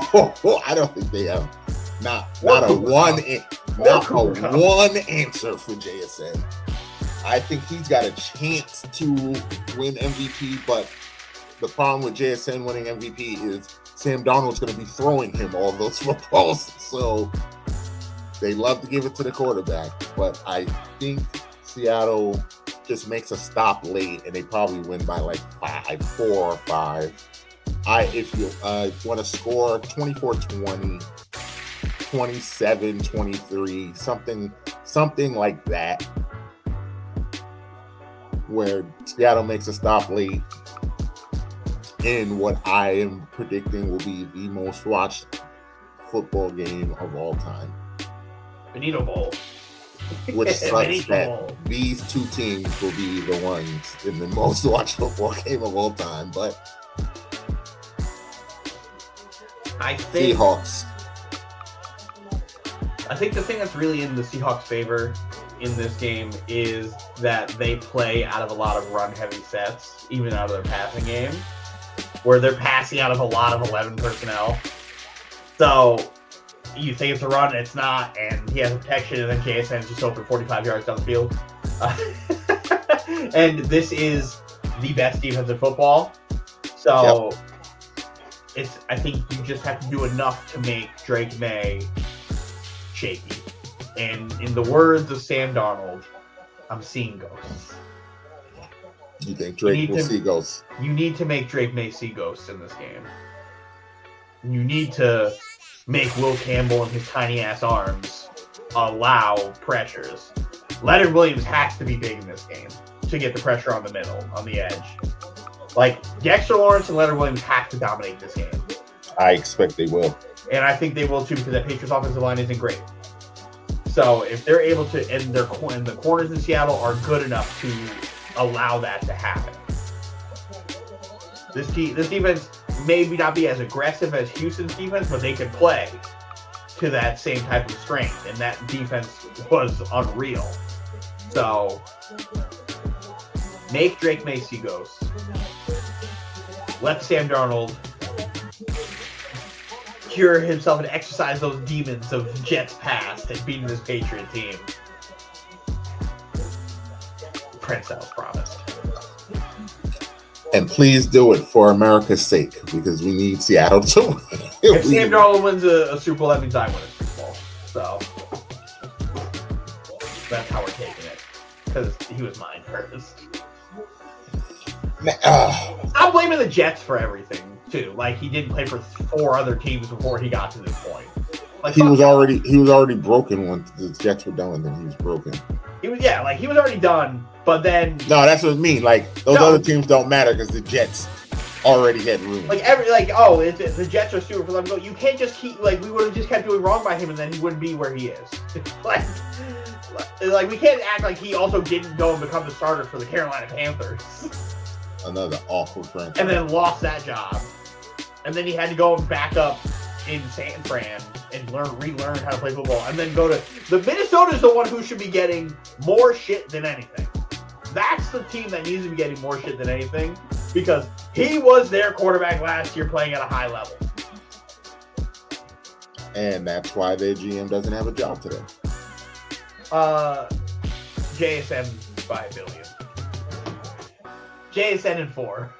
I don't think they have not a one answer for JSN. I think he's got a chance to win MVP, but the problem with JSN winning MVP is Sam Darnold's going to be throwing him all those footballs. So they love to give it to the quarterback, but I think Seattle just makes a stop late, and they probably win by like 4 or 5. If you want to score 24-20, 27-23, something like that, where Seattle makes a stop late in what I am predicting will be the most watched football game of all time. Benito Bowl. Which sucks that these two teams will be the ones in the most watched football game of all time, but I think Seahawks. I think the thing that's really in the Seahawks' favor in this game is that they play out of a lot of run-heavy sets, even out of their passing game, where they're passing out of a lot of 11 personnel. So you think it's a run, it's not, and he has a protection, and then JSN is just open 45 yards down the field. And this is the best defense in football. So I think you just have to do enough to make Drake May shaky. And in the words of Sam Darnold, I'm seeing ghosts. You think Drake will see ghosts? You need to make Drake May see ghosts in this game. You need to make Will Campbell and his tiny ass arms allow pressures. Leonard Williams has to be big in this game to get the pressure on the middle, on the edge. Like, Dexter Lawrence and Leonard Williams have to dominate this game. I expect they will. And I think they will too, because that Patriots offensive line isn't great. So if they're able to, and the corners in Seattle are good enough to allow that to happen. This defense may not be as aggressive as Houston's defense, but they can play to that same type of strength, and that defense was unreal. So make Drake May see ghosts. Let Sam Darnold cure himself and exercise those demons of Jets past and beating this Patriot team. Prince that was promised. And please do it for America's sake, because we need Seattle to win. If Sam Darnold wins a Super Bowl, that means I win a Super Bowl. So that's how we're taking it, because he was mine first. I'm blaming the Jets for everything too. Like, he didn't play for 4 other teams before he got to this point. Like, he was already broken once the Jets were done with him. He was broken. He was already done. But then no, that's what I mean. Like, those other teams don't matter because the Jets already had room. The Jets are super for them. You can't just keep we would have just kept doing wrong by him, and then he wouldn't be where he is. like we can't act like he also didn't go and become the starter for the Carolina Panthers. Another awful franchise. And then lost that job. And then he had to go and back up in San Fran and relearn how to play football. And then go to the Minnesota's the one who should be getting more shit than anything. That's the team that needs to be getting more shit than anything, because he was their quarterback last year playing at a high level. And that's why their GM doesn't have a job today. JSN by $1 billion. JSN in 4.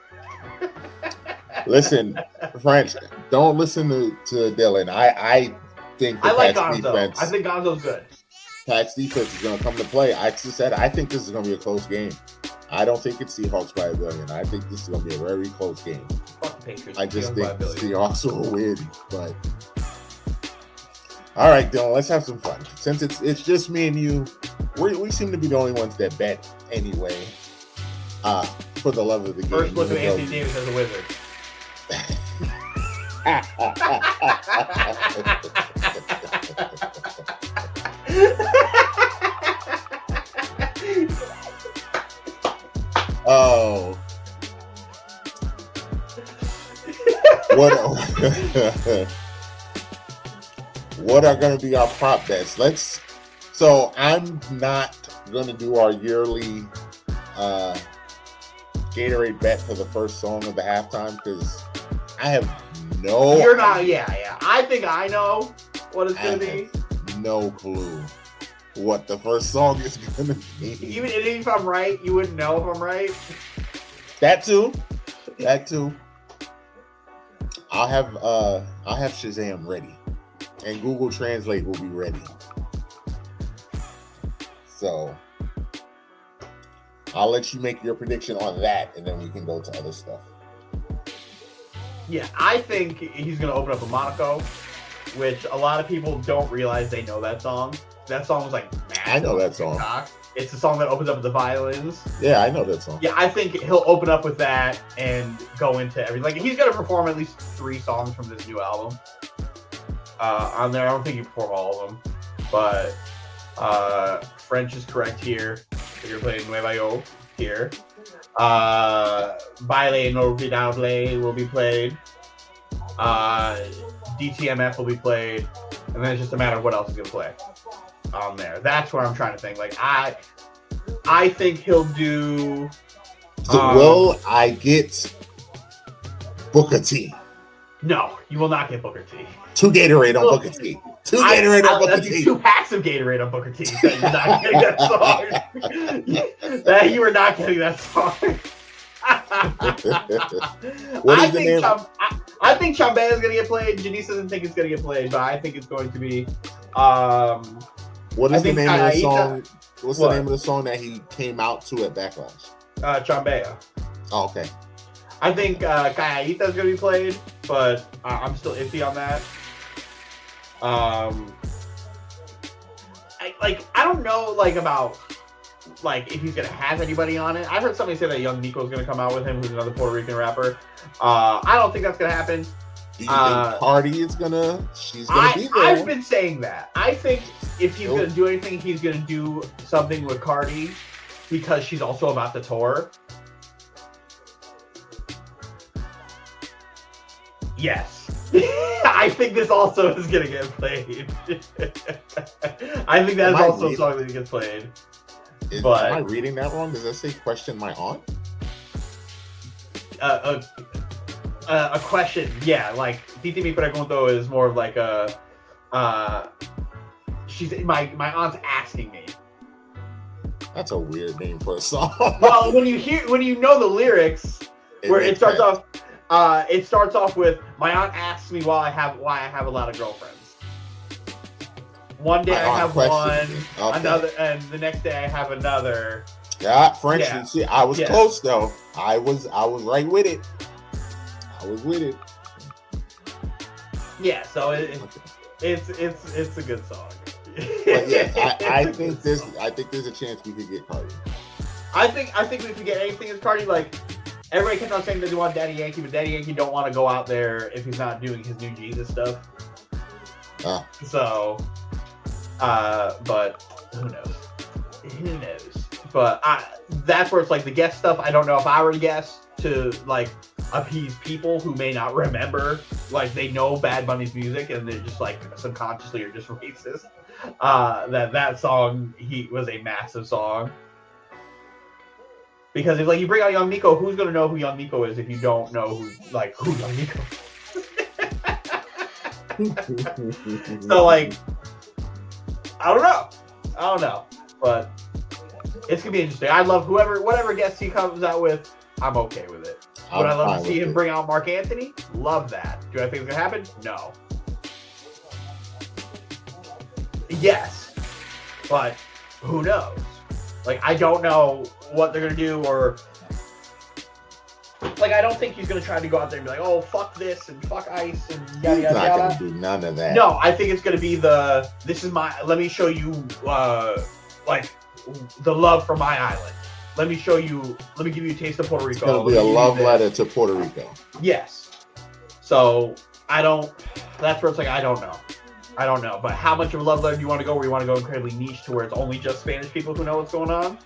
Listen, French, don't listen to Dylan. I think the like Pats Gonzo. defense. I think Gonzo's good. Pats defense is going to come to play. I said I think this is going to be a close game. I don't think it's Seahawks by $1 billion. I think this is going to be a very close game. Fuck the Patriots. I just think the Seahawks will win. But all right, Dylan, let's have some fun. Since it's just me and you, We seem to be the only ones that bet anyway. For the love of the game. First look at Anthony Davis as a Wizard. Oh. What are going to be our prop bets? So I'm not going to do our yearly Gatorade bet for the first song of the halftime because I have no. You're not. Yeah. I think I know what it's going to be. No clue what the first song is going to be. Even if I'm right, you wouldn't know if I'm right. That too. I'll have Shazam ready, and Google Translate will be ready. So I'll let you make your prediction on that, and then we can go to other stuff. Yeah, I think he's going to open up with Monaco, which a lot of people don't realize they know that song. That song was like massive. I know that song. It's the song that opens up with the violins. Yeah, I know that song. Yeah, I think he'll open up with that and go into everything. Like, he's going to perform at least 3 songs from this new album on there. I don't think he perform all of them, but French is correct here. You're playing Nueva York here. Baile Inolvidable will be played. DTMF will be played. And then it's just a matter of what else he's going to play on there. That's what I'm trying to think. Like, I think he'll do... will I get Booker T? No, you will not get Booker T. 2 Gatorade on Booker T. 2 Gatorade on Booker T. 2 packs of Gatorade on Booker T. You're not getting that song. You are not getting that song. I think Chambea is going to get played. Janice doesn't think it's going to get played, but I think it's going to be... what is the name of the song? What's the name of the song that he came out to at Backlash? Chambea. Oh, okay. I think Kayaita is going to be played, but I'm still iffy on that. I don't know about if he's going to have anybody on it. I heard somebody say that Young Nico is going to come out with him, who's another Puerto Rican rapper. I don't think that's going to happen. Do you think Cardi is she's gonna be there? I've been saying that. I think if he's gonna do anything, he's gonna do something with Cardi because she's also about to tour. Yes. I think this also is gonna get played. I think that's also a song that gets played. Am I reading that wrong? Does that say question my aunt? A question, yeah, like Titi Mi Pregunto is more of like she's my aunt's asking me. That's a weird name for a song. Well, when you know the lyrics, where it starts off with my aunt asks me why I have a lot of girlfriends. One day I have one, another, and the next day I have another. Yeah, French. Yeah. See, I was close though. I was right with it. I was with it. Yeah, so it's a good song. But yeah, I think there's a chance we could get Cardi. I think we could get anything as Cardi. Like, everybody kept on saying that they want Daddy Yankee, but Daddy Yankee don't want to go out there if he's not doing his new Jesus stuff. So, but who knows? Who knows? But that's where it's like the guest stuff. I don't know if I were to guess to appease people who may not remember, they know Bad Bunny's music and they're just subconsciously are just racist. That song was a massive song. Because if you bring out Young Nico, who's gonna know who Young Nico is if you don't know who Young Nico is? So I don't know. But it's gonna be interesting. I love whatever guest he comes out with, I'm okay with it. Would I love to see him bring out Mark Anthony? Love that. Do I think it's gonna happen? No. Yes, but who knows? I don't know what they're gonna do, or I don't think he's gonna try to go out there and be like, "Oh, fuck this and fuck ICE and yada yada yada." He's not gonna do none of that. No, I think it's gonna be let me show you the love for my island. Let me give you a taste of Puerto Rico. It's going to be a love letter to Puerto Rico. Yes. So that's where it's like, I don't know. But how much of a love letter do you want to go, where you want to go incredibly niche to where it's only just Spanish people who know what's going on?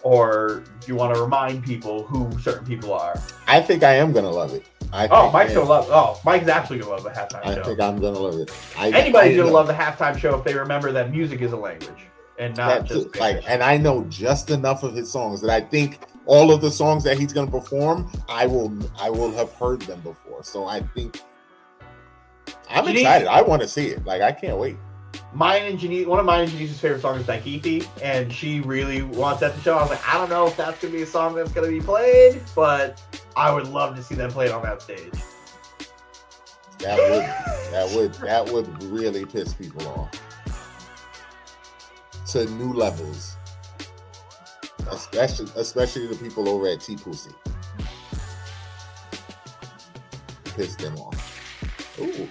Or do you want to remind people who certain people are? I think I am going to love it. Mike's going to love it. Oh, Mike's absolutely going to love the halftime show. I think I'm going to love it. Anybody's going to love the halftime show if they remember that music is a language and not just Spanish. And I know just enough of his songs that I think all of the songs that he's going to perform, I will have heard them before. So I think I'm excited. I want to see it. Like, I can't wait. One of mine and Janice's favorite songs is E15, and she really wants that to show. I was like, I don't know if that's going to be a song that's going to be played, but I would love to see them played on that stage. That would really piss people off to new levels, especially the people over at T Pussy. Piss them off. Ooh.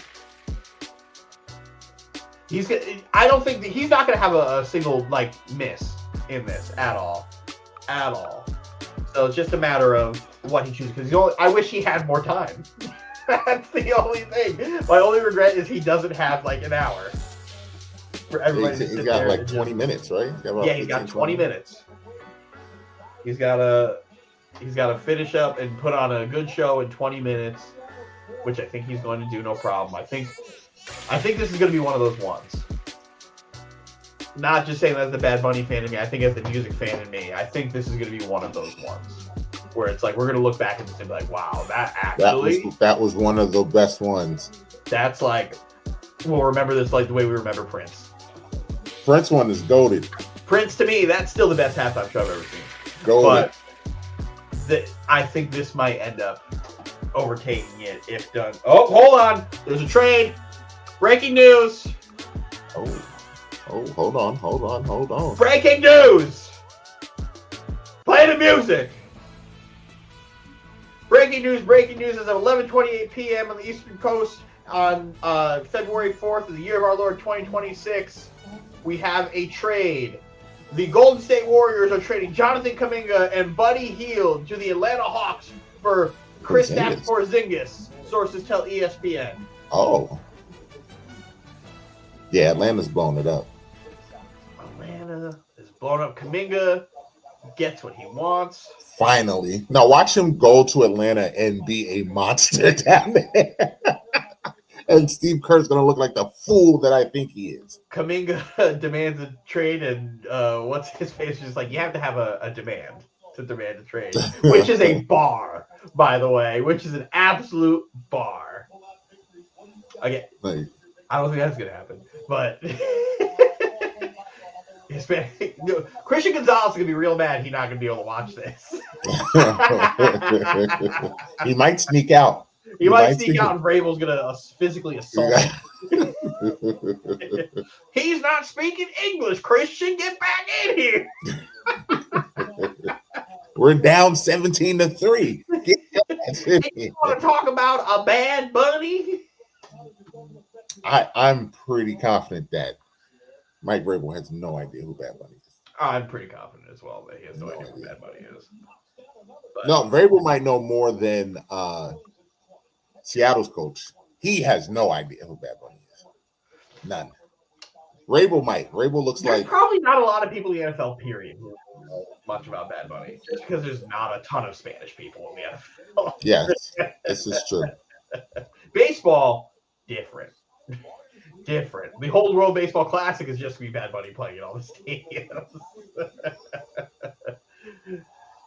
I don't think he's not going to have a single miss in this at all. So it's just a matter of what he chooses. Because I wish he had more time. That's the only thing. My only regret is he doesn't have an hour for everybody. He's got 20 minutes, right? He's got 20 minutes. He's got to finish up and put on a good show in 20 minutes, which I think he's going to do no problem. I think this is going to be one of those ones. Not just saying that as the Bad Bunny fan in me. I think as the music fan in me, I think this is going to be one of those ones where it's like we're going to look back at this and be like, "Wow, that was one of the best ones." That's we'll remember this like the way we remember Prince. Prince one is goated. Prince to me, that's still the best halftime show I've ever seen. Goated. But I think this might end up overtaking it if done. Oh, hold on. There's a trade. Breaking news. Oh, hold on. Breaking news. Play the music. Breaking news as of 11:28 p.m. on the Eastern Coast on February 4th of the year of our Lord 2026. We have a trade. The Golden State Warriors are trading Jonathan Kuminga and Buddy Hield to the Atlanta Hawks for Kristaps Porzingis. Sources tell ESPN. Oh. Yeah, Atlanta's blown it up. Atlanta is blown up. Kuminga gets what he wants. Finally. Now watch him go to Atlanta and be a monster down there. And Steve Kerr's going to look like the fool that I think he is. Kuminga demands a trade, and what's his face? Just you have to have a demand to demand a trade, which is a bar, by the way, which is an absolute bar. Again, I don't think that's going to happen, but Christian Gonzalez is going to be real mad he's not going to be able to watch this. He might sneak out. He might sneak out and Vrabel's going to physically assault him. He's not speaking English, Christian. Get back in here. We're down 17-3. You want to talk about a Bad Bunny? I'm pretty confident that Mike Vrabel has no idea who Bad Bunny is. I'm pretty confident as well that he has no idea who Bad Bunny is. But, no, Vrabel might know more than Seattle's coach. He has no idea who Bad Bunny is. None. Vrabel might. Vrabel looks there's probably not a lot of people in the NFL, period, who know much about Bad Bunny. Just because there's not a ton of Spanish people in the NFL. Yes, this is true. Baseball, different. The whole World Baseball Classic is just to be Bad Bunny playing in all the stadiums.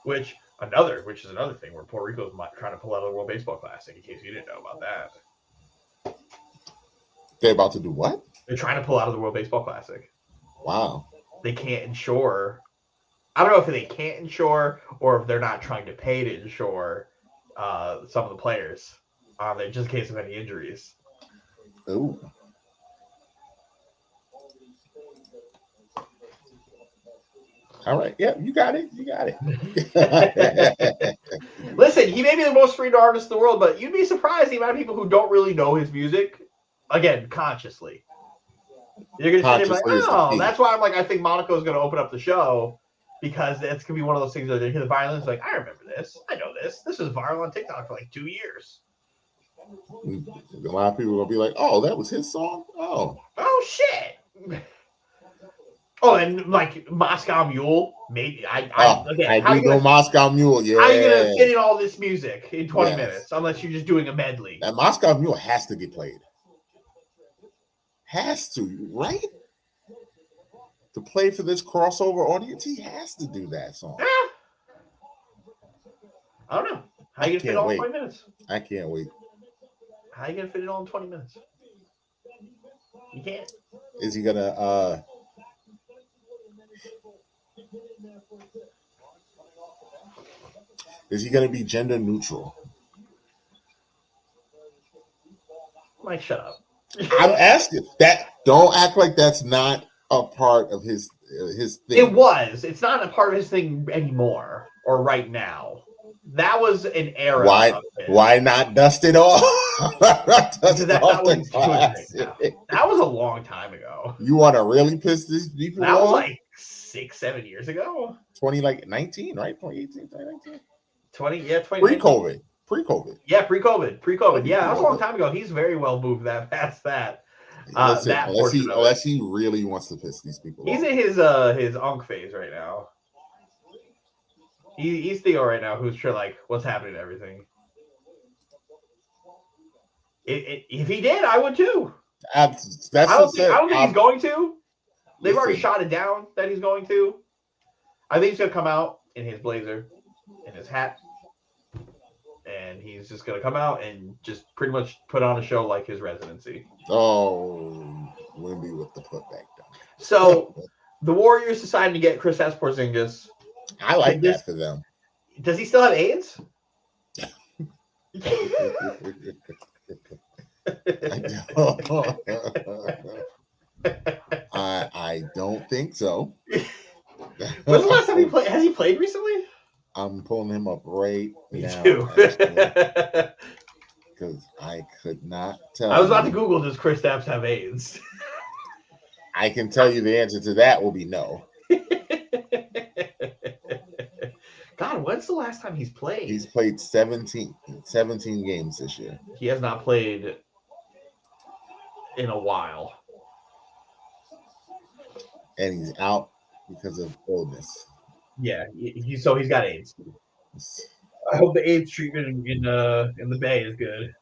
Which is another thing where Puerto Rico is trying to pull out of the World Baseball Classic, in case you didn't know about that. They're about to do what? They're trying to pull out of the World Baseball Classic. Wow. They can't insure. I don't know if they can't insure or if they're not trying to pay to insure some of the players on there just in case of any injuries. Ooh. All right. Yeah, you got it. Listen, he may be the most streamed artist in the world, but you'd be surprised the amount of people who don't really know his music, again, consciously. You're gonna sit there like, oh, that's why I'm like, I think Monaco's gonna open up the show because that's gonna be one of those things where they hear the violence, like, I remember this, I know this. This was viral on TikTok for like 2 years. A lot of people will be like, "Oh, that was his song." Oh shit. Oh, and like Moscow Mule, maybe I do know Moscow Mule. Yeah, how are you gonna fit in all this music in 20 minutes unless you're just doing a medley? That Moscow Mule has to get played. Has to, right? To play for this crossover audience, he has to do that song. I don't know. How are you gonna fit it all in 20 minutes? I can't wait. How are you gonna fit it all in 20 minutes? You can't. Is he gonna be gender neutral? Mike, shut up. I'm asking that. Don't act like that's not a part of his thing. It was. It's not a part of his thing anymore or right now. That was an era. Why not dust it off? That was a long time ago. You want to really piss these people off? That was like 6-7 years ago. 2019, right? 2018, 2019. 20. Pre-COVID. Yeah, pre-COVID. Yeah, that was a long time ago. He's very well moved past that. Unless he really wants to piss these people off. He's in his unk phase right now. He's Theo right now, who's sure like what's happening to everything. If he did, I would too. I don't think he's going to. They've already shot it down that he's going to. I think he's gonna come out in his blazer, in his hat, and he's just gonna come out and just pretty much put on a show like his residency. Oh, Wimby with the putback dunk. So the Warriors decided to get Kristaps Porzingis. I like that for them. Does he still have AIDS? I don't think so. When's the last time he played? Has he played recently? I'm pulling him up right now. Too. Because I could not tell. I was about to Google, does Kristaps have AIDS? I can tell you the answer to that will be no. God, when's the last time he's played? He's played 17 games this year. He has not played in a while. And he's out because of illness. Yeah, he's got AIDS. I hope the AIDS treatment in the Bay is good.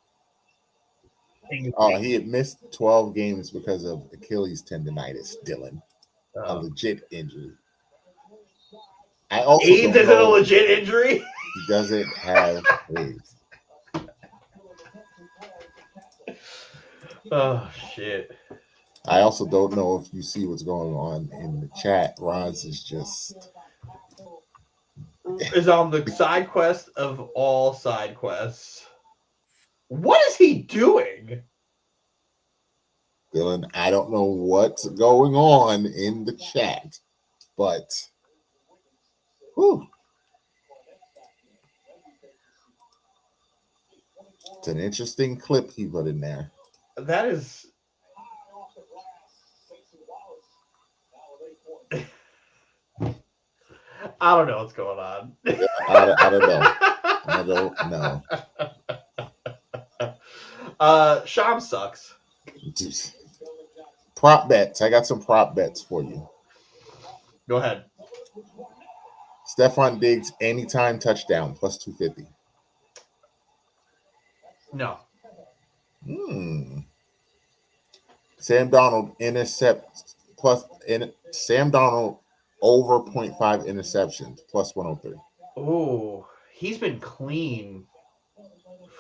Oh, he had missed 12 games because of Achilles tendonitis, Dylan. A legit injury. AIDS isn't a legit injury? He doesn't have AIDS. Oh, shit. I also don't know if you see what's going on in the chat. Roz is on the side quest of all side quests. What is he doing? Dylan, I don't know what's going on in the chat, but whew. It's an interesting clip he put in there. That is... I don't know what's going on. I don't know. I don't know. Sham sucks. Prop bets. I got some prop bets for you. Go ahead. Stephon Diggs anytime touchdown plus 250. No. Sam Darnold Sam Darnold over 0.5 interceptions plus 103. Oh, he's been clean.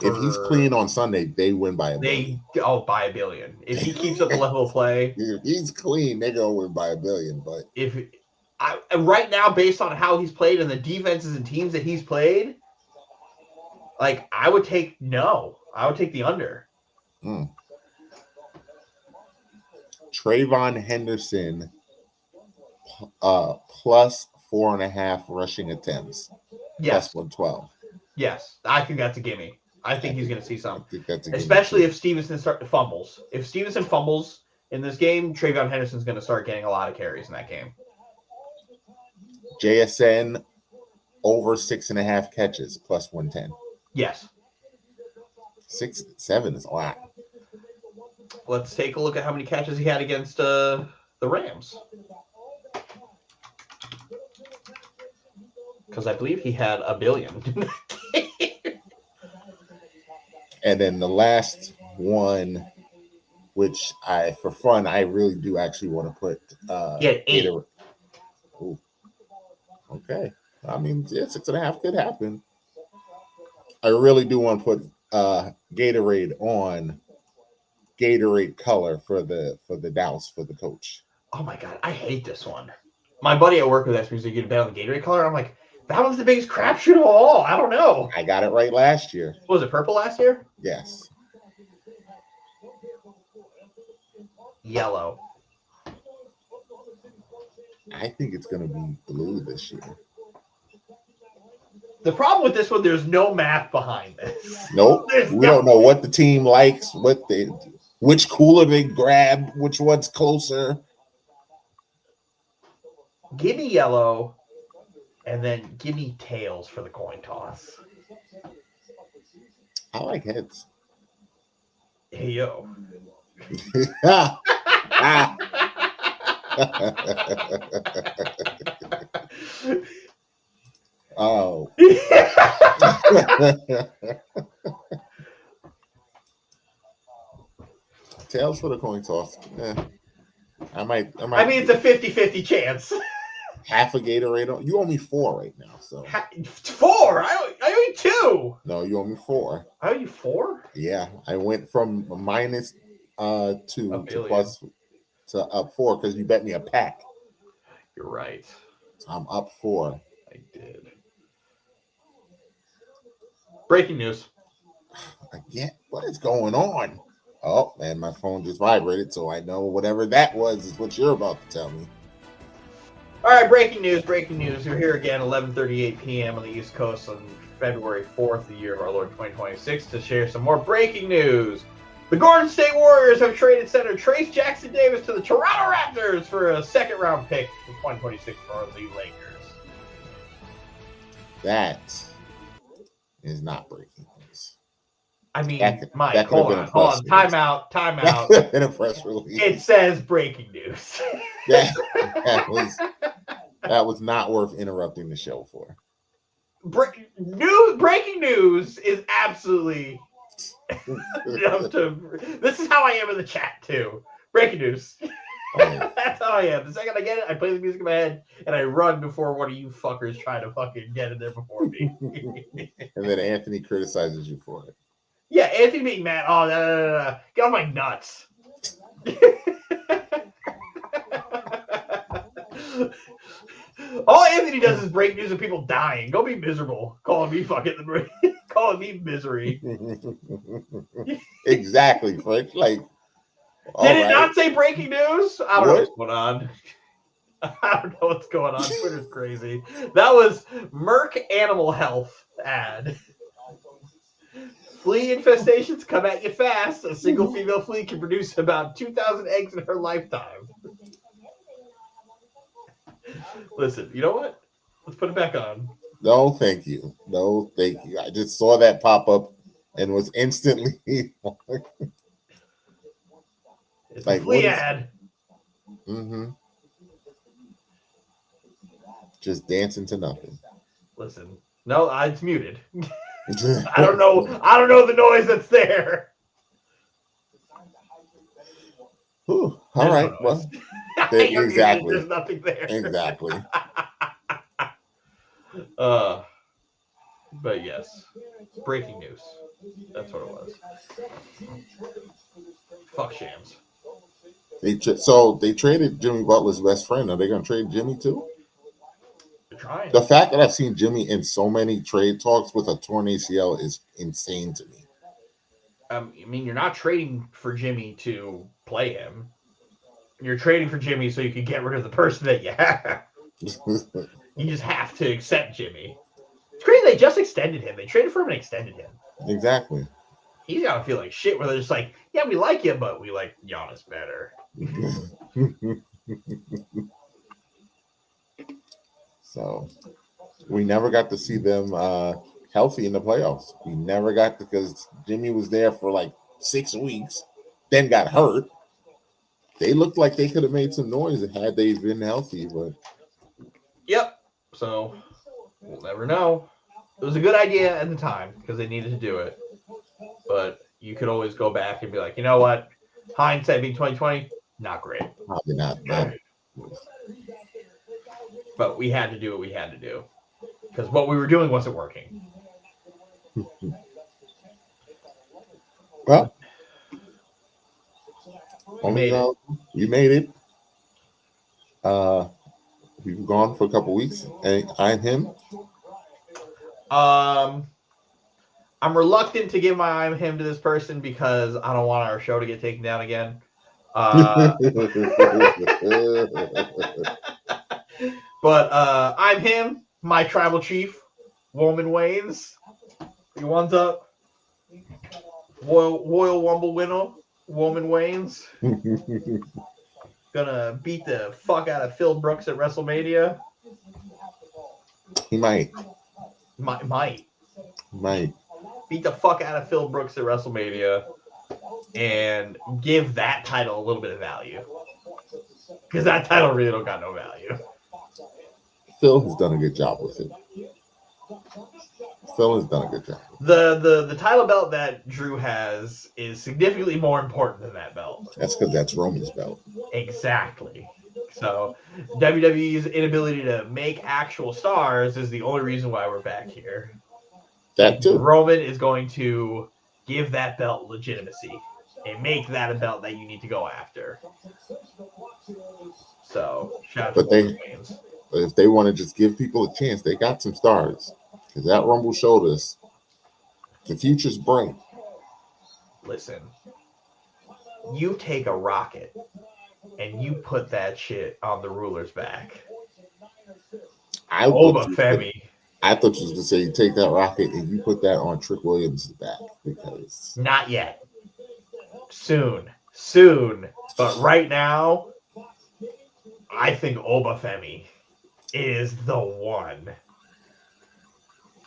If he's clean on Sunday, they win by a billion. By a billion. If he keeps up the level of play. If he's clean, they're going to win by a billion. But right now, based on how he's played and the defenses and teams that he's played, like, I would take the under. Trayvon Henderson plus 4.5 rushing attempts. Yes. Plus 112. Yes. I think that's a gimme. I think he's going to see some. I think that's a gimme. Especially if Stevenson fumbles. If Stevenson fumbles in this game, Travion Henderson's going to start getting a lot of carries in that game. JSN over 6.5 catches plus 110. Yes. 6-7 is a lot. Let's take a look at how many catches he had against the Rams. Because I believe he had 1 billion. And then the last one, which for fun, I really do actually want to put. Yeah, 8. Ooh. Okay. I mean, yeah, 6.5 could happen. I really do want to put Gatorade on Gatorade color for the Dallas for the coach. Oh my god, I hate this one. My buddy at work with asked me to get a bet on the Gatorade color. I'm like, that one's the biggest crapshoot of all. I don't know. I got it right last year. Was it purple last year? Yes. Yellow. I think it's going to be blue this year. The problem with this one, there's no math behind this. Nope. We don't know what the team likes, which cooler they grab, which one's closer. Give me yellow, and then give me tails for the coin toss. I like heads. Hey, yo. Oh. Tails for the coin toss. I might. I mean, it's a 50-50 chance. Half a Gatorade. You owe me 4 right now. So 4? I owe you 2. No, you owe me 4. I owe you 4? Yeah, I went from minus 2 to plus to up 4 because you bet me a pack. You're right. So I'm up 4. I did. Breaking news. Again, what is going on? Oh, man, my phone just vibrated, so I know whatever that was is what you're about to tell me. All right, breaking news. We're here again, 11:38 p.m. on the East Coast on February 4th, the year of our Lord 2026, to share some more breaking news. The Golden State Warriors have traded center Trace Jackson Davis to the Toronto Raptors for a second-round pick for 2026 for the Lakers. That is not breaking news. I mean, Mike, hold on. Time out. In a press release. It says breaking news. that was not worth interrupting the show for. Breaking news is absolutely. This is how I am in the chat too. Breaking news. Oh. That's how I am. The second I get it, I play the music in my head and I run before one of you fuckers try to fucking get in there before me. And then Anthony criticizes you for it. Yeah, Anthony being mad. Oh, no. Get off my nuts. All Anthony does is break news of people dying. Go be miserable. Calling me misery. Exactly, Frank. Like, did it not say breaking news? I don't know what's going on. I don't know what's going on. Twitter's crazy. That was Merck Animal Health ad. Flea infestations come at you fast. A single female flea can produce about 2,000 eggs in her lifetime. Listen, you know what? Let's put it back on. No, thank you. I just saw that pop up and was instantly it's like, a flea ad. Mm-hmm. Just dancing to nothing. Listen, no, it's muted. I don't know the noise that's there. Ooh, all right. Well, exactly. There's nothing there. Exactly. But yes, breaking news. That's what it was. Fuck Shams. They traded Jimmy Butler's best friend. Are they going to trade Jimmy too? They're trying. The fact that I've seen Jimmy in so many trade talks with a torn ACL is insane to me. I mean, you're not trading for Jimmy to play him. You're trading for Jimmy so you can get rid of the person that you have. You just have to accept Jimmy. It's crazy they just extended him. They traded for him and extended him. Exactly. He's got to feel like shit where they're just like, yeah, we like you, but we like Giannis better. So we never got to see them healthy in the playoffs. We never got because Jimmy was there for like 6 weeks, then got hurt. They looked like they could have made some noise had they been healthy, but yep. So we'll never know. It was a good idea at the time because they needed to do it, but you could always go back and be like, you know what? Hindsight being 2020, not great. probably not. But we had to do what we had to do because what we were doing wasn't working. Well, we made it. We've gone for a couple weeks, and I'm him. I'm reluctant to give my I'm him to this person because I don't want our show to get taken down again. But I'm him, my tribal chief, Roman Waynes. He one's up. Royal Rumble winner, Roman Waynes. Gonna beat the fuck out of Phil Brooks at WrestleMania. He might. Beat the fuck out of Phil Brooks at WrestleMania and give that title a little bit of value. Because that title really don't got no value. Phil has done a good job with it. The title belt that Drew has is significantly more important than that belt. That's because that's Roman's belt. Exactly. So WWE's inability to make actual stars is the only reason why we're back here. That too. Roman is going to give that belt legitimacy and make that a belt that you need to go after. So shout out to James. But if they want to just give people a chance, they got some stars. Because that Rumble showed us the future's bright. Listen, you take a rocket and you put that shit on the ruler's back. I thought you was going to say you take that rocket and you put that on Trick Williams' back. Because not yet. Soon. But right now, I think Obafemi is the one.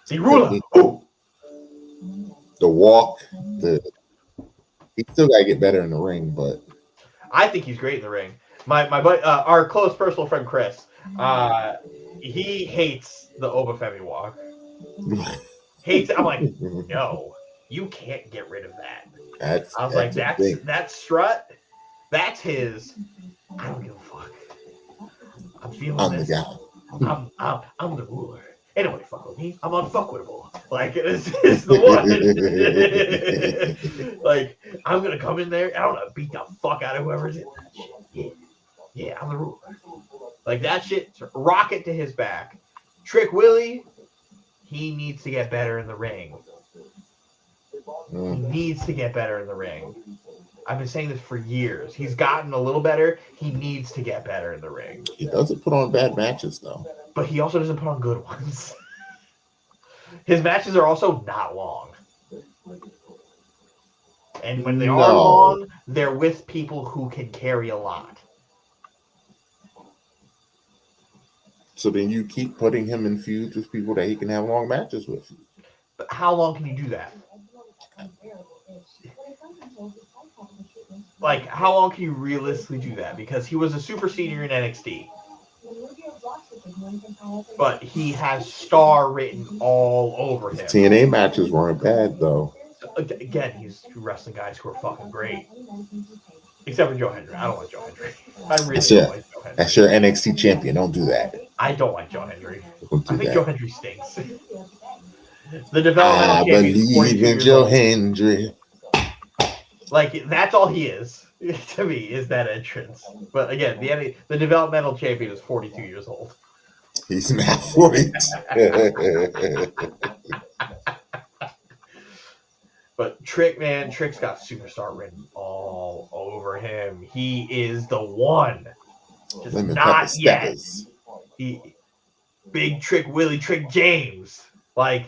The ruler. The walk, he still got to get better in the ring, but I think he's great in the ring. My buddy, our close personal friend Chris, he hates the Obafemi walk. Hates it. I'm like, no, you can't get rid of that. That's strut. That's his. I don't give a fuck. I'm feeling this. I'm the ruler. Anybody fuck with me, I'm unfuckwittable. Like, it's the one. Like, I'm gonna come in there and I'm gonna beat the fuck out of whoever's in that shit. Yeah, I'm the ruler. Like, that shit, rocket to his back. Trick Willie, he needs to get better in the ring. He needs to get better in the ring. I've been saying this for years. He's gotten a little better. He needs to get better in the ring. He doesn't put on bad matches, though. But he also doesn't put on good ones. His matches are also not long. And when they are long, they're with people who can carry a lot. So then you keep putting him in feuds with people that he can have long matches with. But how long can you do that? Like, how long can you realistically do that? Because he was a super senior in NXT. But he has star written all over him. TNA matches weren't bad, though. Again, he's wrestling guys who are fucking great. Except for Joe Hendry. I don't like Joe Hendry. I really don't like Joe Hendry. That's your NXT champion. Don't do that. I don't like Joe Hendry. I think Joe Hendry stinks. The developmental champion. I believe in Joe Hendry. Like, that's all he is. To me, is that entrance. But again, the developmental champion is 42 years old. He's not 42. But Trick's got superstar written all over him. He is the one. Just not yet. Big Trick Willie, Trick James. Like,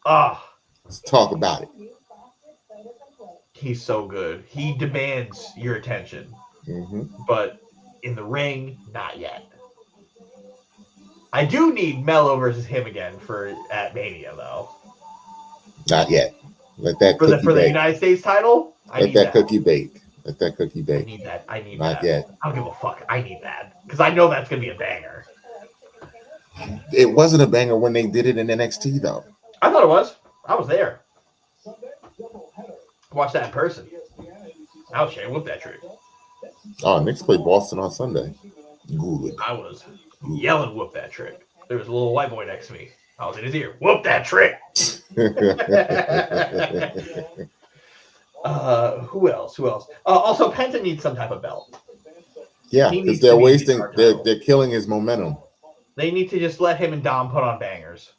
let's talk about it. He's so good. He demands your attention. but in the ring, not yet. I do need Melo versus him again at Mania though. Not yet. Let that for the United States title. Let that cookie bake. Let that cookie bake. I need that. Not yet. I don't give a fuck. I need that because I know that's gonna be a banger. It wasn't a banger when they did it in NXT though. I thought it was. I was there. Watch that in person. I'll share with that trick. Oh, Knicks played Boston on Sunday. Good. I was yelling, "Whoop that trick!" There was a little white boy next to me. I was in his ear. Whoop that trick! Who else? Also, Penta needs some type of belt. Yeah, because they're wasting. They're killing his momentum. They need to just let him and Dom put on bangers.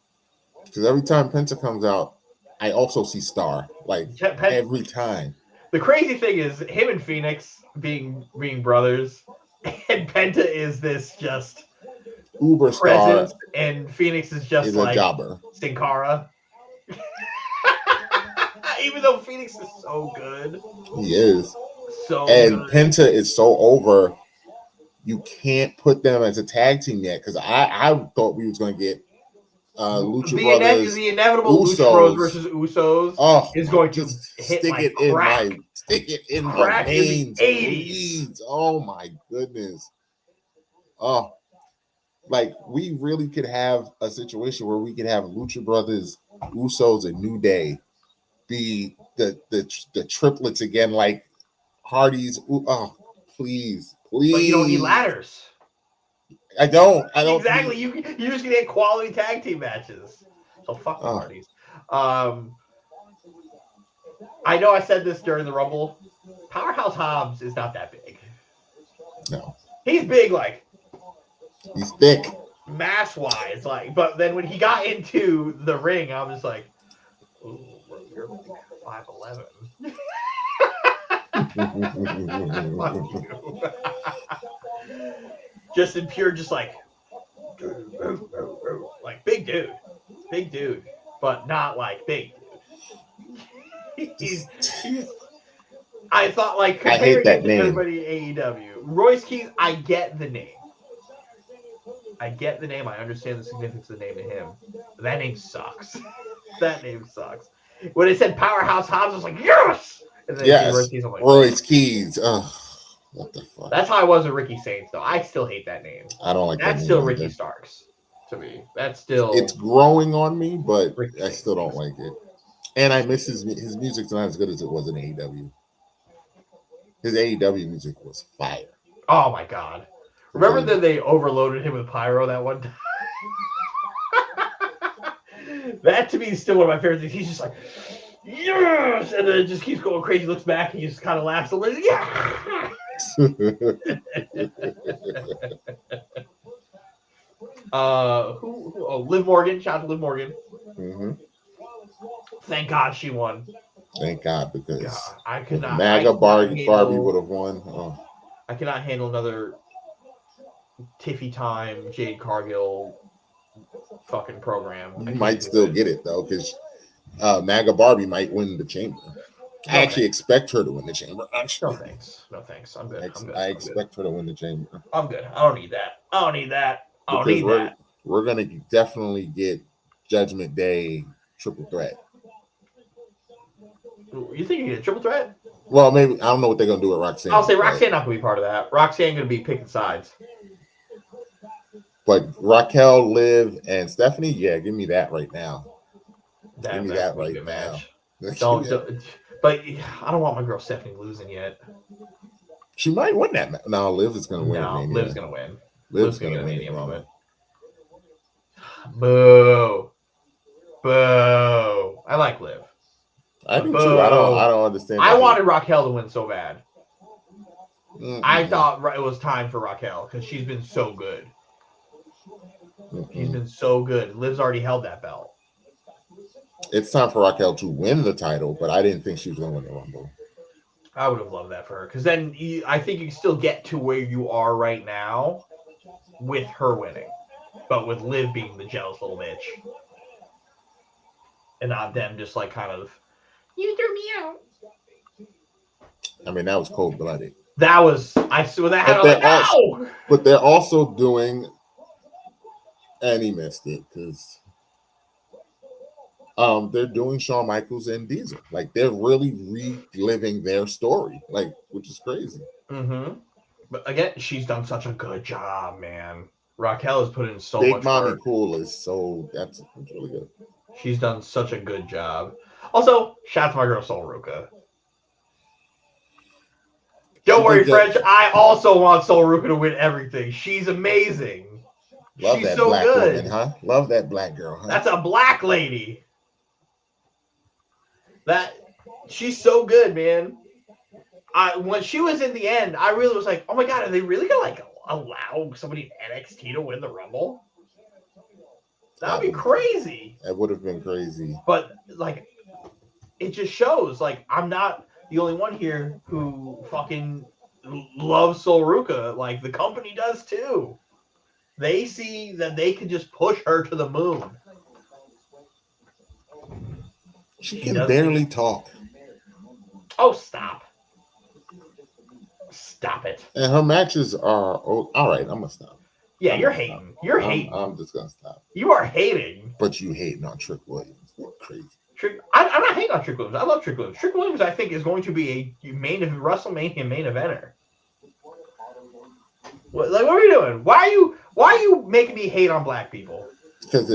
Because every time Penta comes out, I also see Star. Like every time. The crazy thing is him and Phoenix being brothers, and Penta is this just uber presence, star, and Phoenix is just like a jobber. Sin Cara. Even though Phoenix is so good, he is so. And good. Penta is so over. You can't put them as a tag team yet because I thought we was going to get Lucha Brothers. The inevitable Usos. Lucha Bros versus Usos is going to hit stick it in my veins, please. Oh my goodness. Oh, like we really could have a situation where we could have Lucha Brothers, Usos, and New Day be the triplets again, like Hardy's. Oh, please. But you don't need ladders. I don't exactly. You just get quality tag team matches. So fuck the Hardys. I know I said this during the Rumble. Powerhouse Hobbs is not that big. No. He's big, like he's thick. Mass wise, like, but then when he got into the ring, I was like, ooh, you're like 5'11". Just in pure, just like big dude, but not like big dude. he's I thought like comparing it to everybody in AEW. Royce Keys, I get the name. I understand the significance of the name to him. But that name sucks. When it said Powerhouse Hobbs, I was like, yes! And then yes, Royce Keys. Oh, what the fuck? That's how I was with Ricky Saints, though. I still hate that name. I don't like that. That's still Ricky Starks to me. That's still. It's growing on me, but I still don't like it. And I miss his music's not as good as it was in AEW. His AEW music was fire. Oh my god! Remember that they overloaded him with pyro that one time? That to me is still one of my favorite things. He's just like, yes, and then it just keeps going crazy. He looks back and he just kind of laughs a little. Yeah. Liv Morgan. Shout out to Liv Morgan. Mm-hmm. Thank God she won. Thank God, because I could not. MAGA Barbie would have won. Oh. I cannot handle another Tiffy Time, Jade Cargill fucking program. You might still get it though, because MAGA Barbie might win the chamber. I actually expect her to win the chamber. No thanks. I'm good. I expect her to win the chamber. I'm good. I don't need that. We're gonna definitely get Judgment Day triple threat. You think you get a triple threat? Well, maybe I don't know what they're gonna do with Roxanne. I'll say Roxanne not gonna be part of that. Roxanne gonna be picking sides. But Raquel, Liv, and Stephanie, yeah, give me that right now. Give me that right now. But I don't want my girl Stephanie losing yet. She might win that match. No, Liv is gonna win. No, Liv's gonna win. Liv's gonna win a moment. Boo. I like Liv. I do too. I don't understand. I wanted Raquel to win so bad. I thought it was time for Raquel because she's been so good. She's been so good. Liv's already held that belt. It's time for Raquel to win the title, but I didn't think she was going to win the Rumble. I would have loved that for her because then I think you can still get to where you are right now with her winning, but with Liv being the jealous little bitch and not them just like kind of, you threw me out. I mean, that was cold-blooded. That was I saw that. I was like, no! But they're also doing, and he missed it because they're doing Shawn Michaels and Diesel. Like they're really reliving their story, like which is crazy. Mm-hmm. But again, she's done such a good job, man. Raquel has put in so Big much Mommy work. Cool is that's really good. She's done such a good job. Also, shout out to my girl Sol Ruka. Don't worry, French. I also want Sol Ruka to win everything. She's amazing. Love She's that so black good. woman, huh? Love that black girl, huh? That's a black lady. She's so good, man. When she was in the end, I really was like, oh my god, are they really gonna allow somebody in NXT to win the Rumble? That'd be crazy. That would have been crazy. But it just shows I'm not the only one here who fucking loves Sol Ruka. Like the company does too. They see that they can just push her to the moon. She can barely talk. Oh, stop. Stop it. And her matches are all right. I'm gonna stop. Yeah, you're hating. You're hating. I'm just gonna stop. You are hating. But you hating on Trick Williams. You're crazy. I'm not hating on Trick Williams. I love Trick Williams. Trick Williams, I think, is going to be a WrestleMania main eventer. What are you doing? Why are you making me hate on black people? Because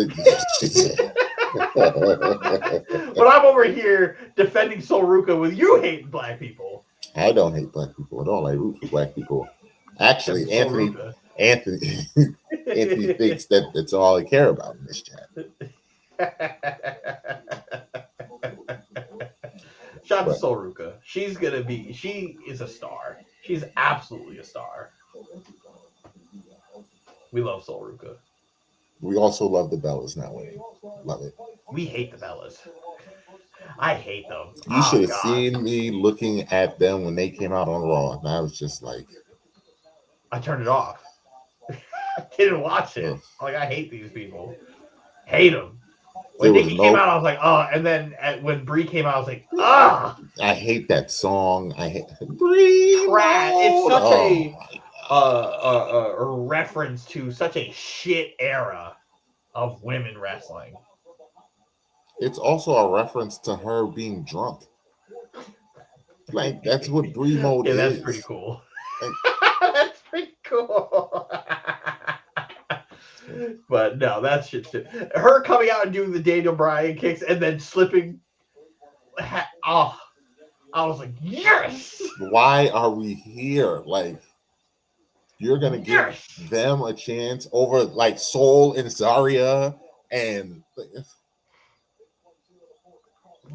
But I'm over here defending Sol Ruka with you hating black people. I don't hate black people. I don't like root for black people. Actually, Anthony thinks that's all I care about in this chat. Shout out to Sol Ruka. She is a star. She's absolutely a star. We love Sol Ruka. We also love the Bellas now. Love it. We hate the Bellas. I hate them. You should have seen me looking at them when they came out on Raw, and I was just like, I turned it off. I didn't watch it. I hate these people. Hate them. When Nikki came out, I was like, oh. And then when Brie came out, I was like, ah. I hate that song. I hate Brie. It's such a reference to such a shit era of women wrestling. It's also a reference to her being drunk. Like that's what Brie mode is. That's pretty cool. That's pretty cool. But no, that's shit. Her coming out and doing the Daniel Bryan kicks and then slipping. Oh, I was like, yes. Why are we here? Like, you're gonna give them a chance over like Soul and Zarya and.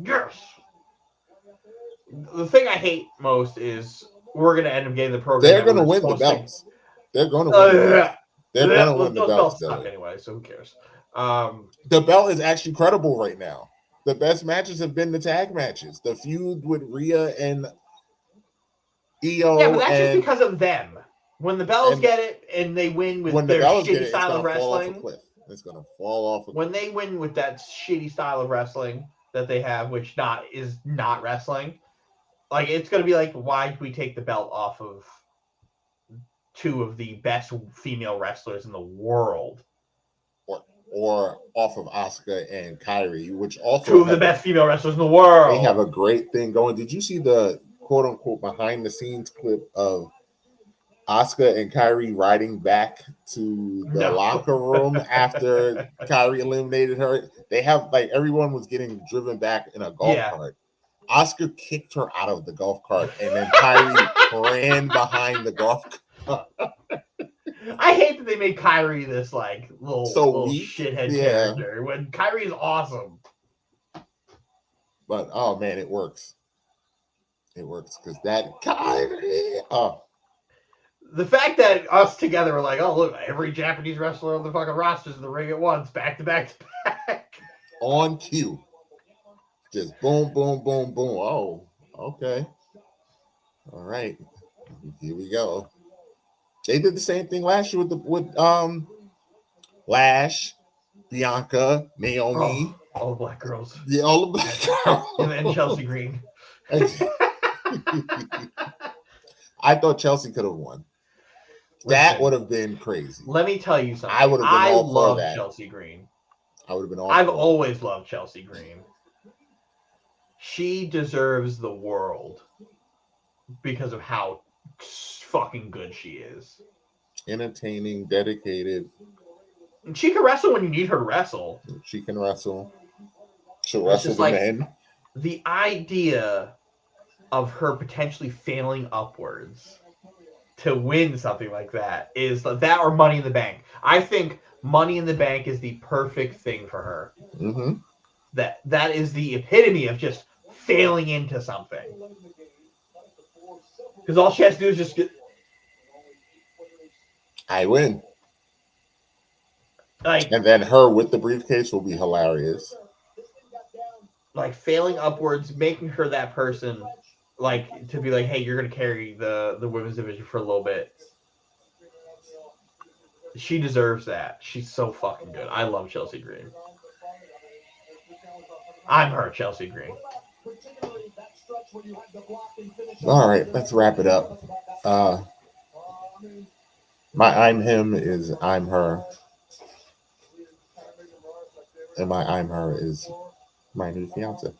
Yes. The thing I hate most is we're going to end up getting the program. They're going to win the belts. They're going to win the belts. They're going to win the belts. Anyway, so who cares? The belt is actually credible right now. The best matches have been the tag matches. The feud with Rhea and Io. Yeah, but that's just because of them. When the Bellas get it and they win with their shitty style of wrestling, it's going to fall off. When they win with that shitty style of wrestling that they have, which is not wrestling, it's going to be like, why did we take the belt off of two of the best female wrestlers in the world? Or off of Asuka and Kairi, which also two of the best female wrestlers in the world. They have a great thing going. Did you see the quote unquote behind the scenes clip of Asuka and Kairi riding back to the locker room after Kairi eliminated her? They have everyone was getting driven back in a golf cart. Asuka kicked her out of the golf cart, and then Kairi ran behind the golf cart. I hate that they made Kairi this little shithead character when Kairi is awesome. But oh man, it works. It works because that Kairi. Oh. The fact that us together were like, oh look, every Japanese wrestler on the fucking rosters in the ring at once, back to back to back. On cue. Just boom, boom, boom, boom. Oh, okay. All right. Here we go. They did the same thing last year with Lash, Bianca, Naomi. All the black girls. Yeah, all the black girls. And then Chelsea Green. I thought Chelsea could have won. That would have been crazy. Let me tell you something. I would have been all for that. Chelsea Green. I would have been all. I've always loved Chelsea Green. She deserves the world because of how fucking good she is. Entertaining, dedicated. And she can wrestle when you need her to wrestle. She can wrestle. She'll wrestle the men. The idea of her potentially failing upwards to win something like that is that or Money in the Bank. I think Money in the Bank is the perfect thing for her. Mm-hmm. That is the epitome of just failing into something. Because all she has to do is just get... I win. Like, and then her with the briefcase will be hilarious. Like failing upwards, making her that person, like to be like, hey, you're gonna carry the women's division for a little bit. She deserves that. She's so fucking good. I love Chelsea Green. I'm her, Chelsea Green. All right, let's wrap it up. My I'm him is I'm her. And my I'm her is my new fiance.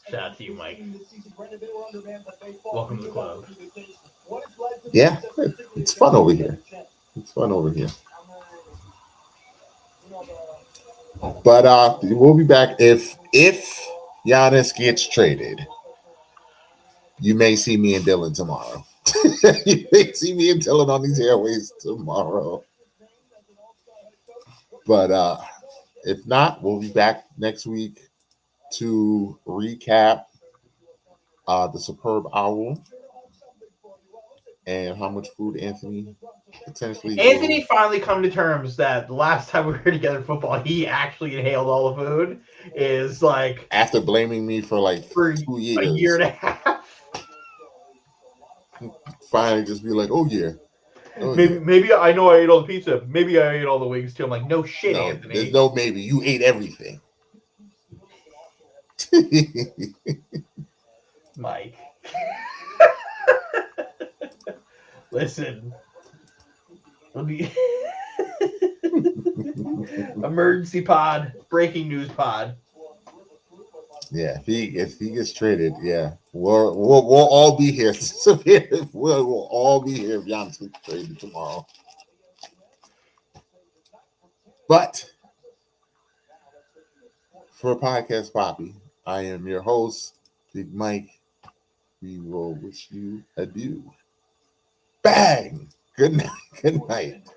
Shout out to you, Mike. Welcome to the club. Yeah, it's fun over here. It's fun over here. But we'll be back if Giannis gets traded. You may see me and Dylan tomorrow. You may see me and Dylan on these airways tomorrow. But if not, we'll be back next week to recap the Superb Owl and how much food Anthony potentially. Anthony finally come to terms that the last time we were together in football, he actually inhaled all the food. Is like after blaming me for 2 years, a year and a half. Finally, just be like, "Oh yeah." Maybe I know I ate all the pizza. Maybe I ate all the wings too. I'm like, no shit, no, Anthony. There's no maybe. You ate everything. Mike. Listen. Emergency pod. Breaking news pod. Yeah, if he gets traded, yeah, we'll all be here. We'll all be here if Giannis gets traded tomorrow. But for Podcast Poppy, I am your host, Big Mike. We will wish you adieu. Bang. Good night. Good night.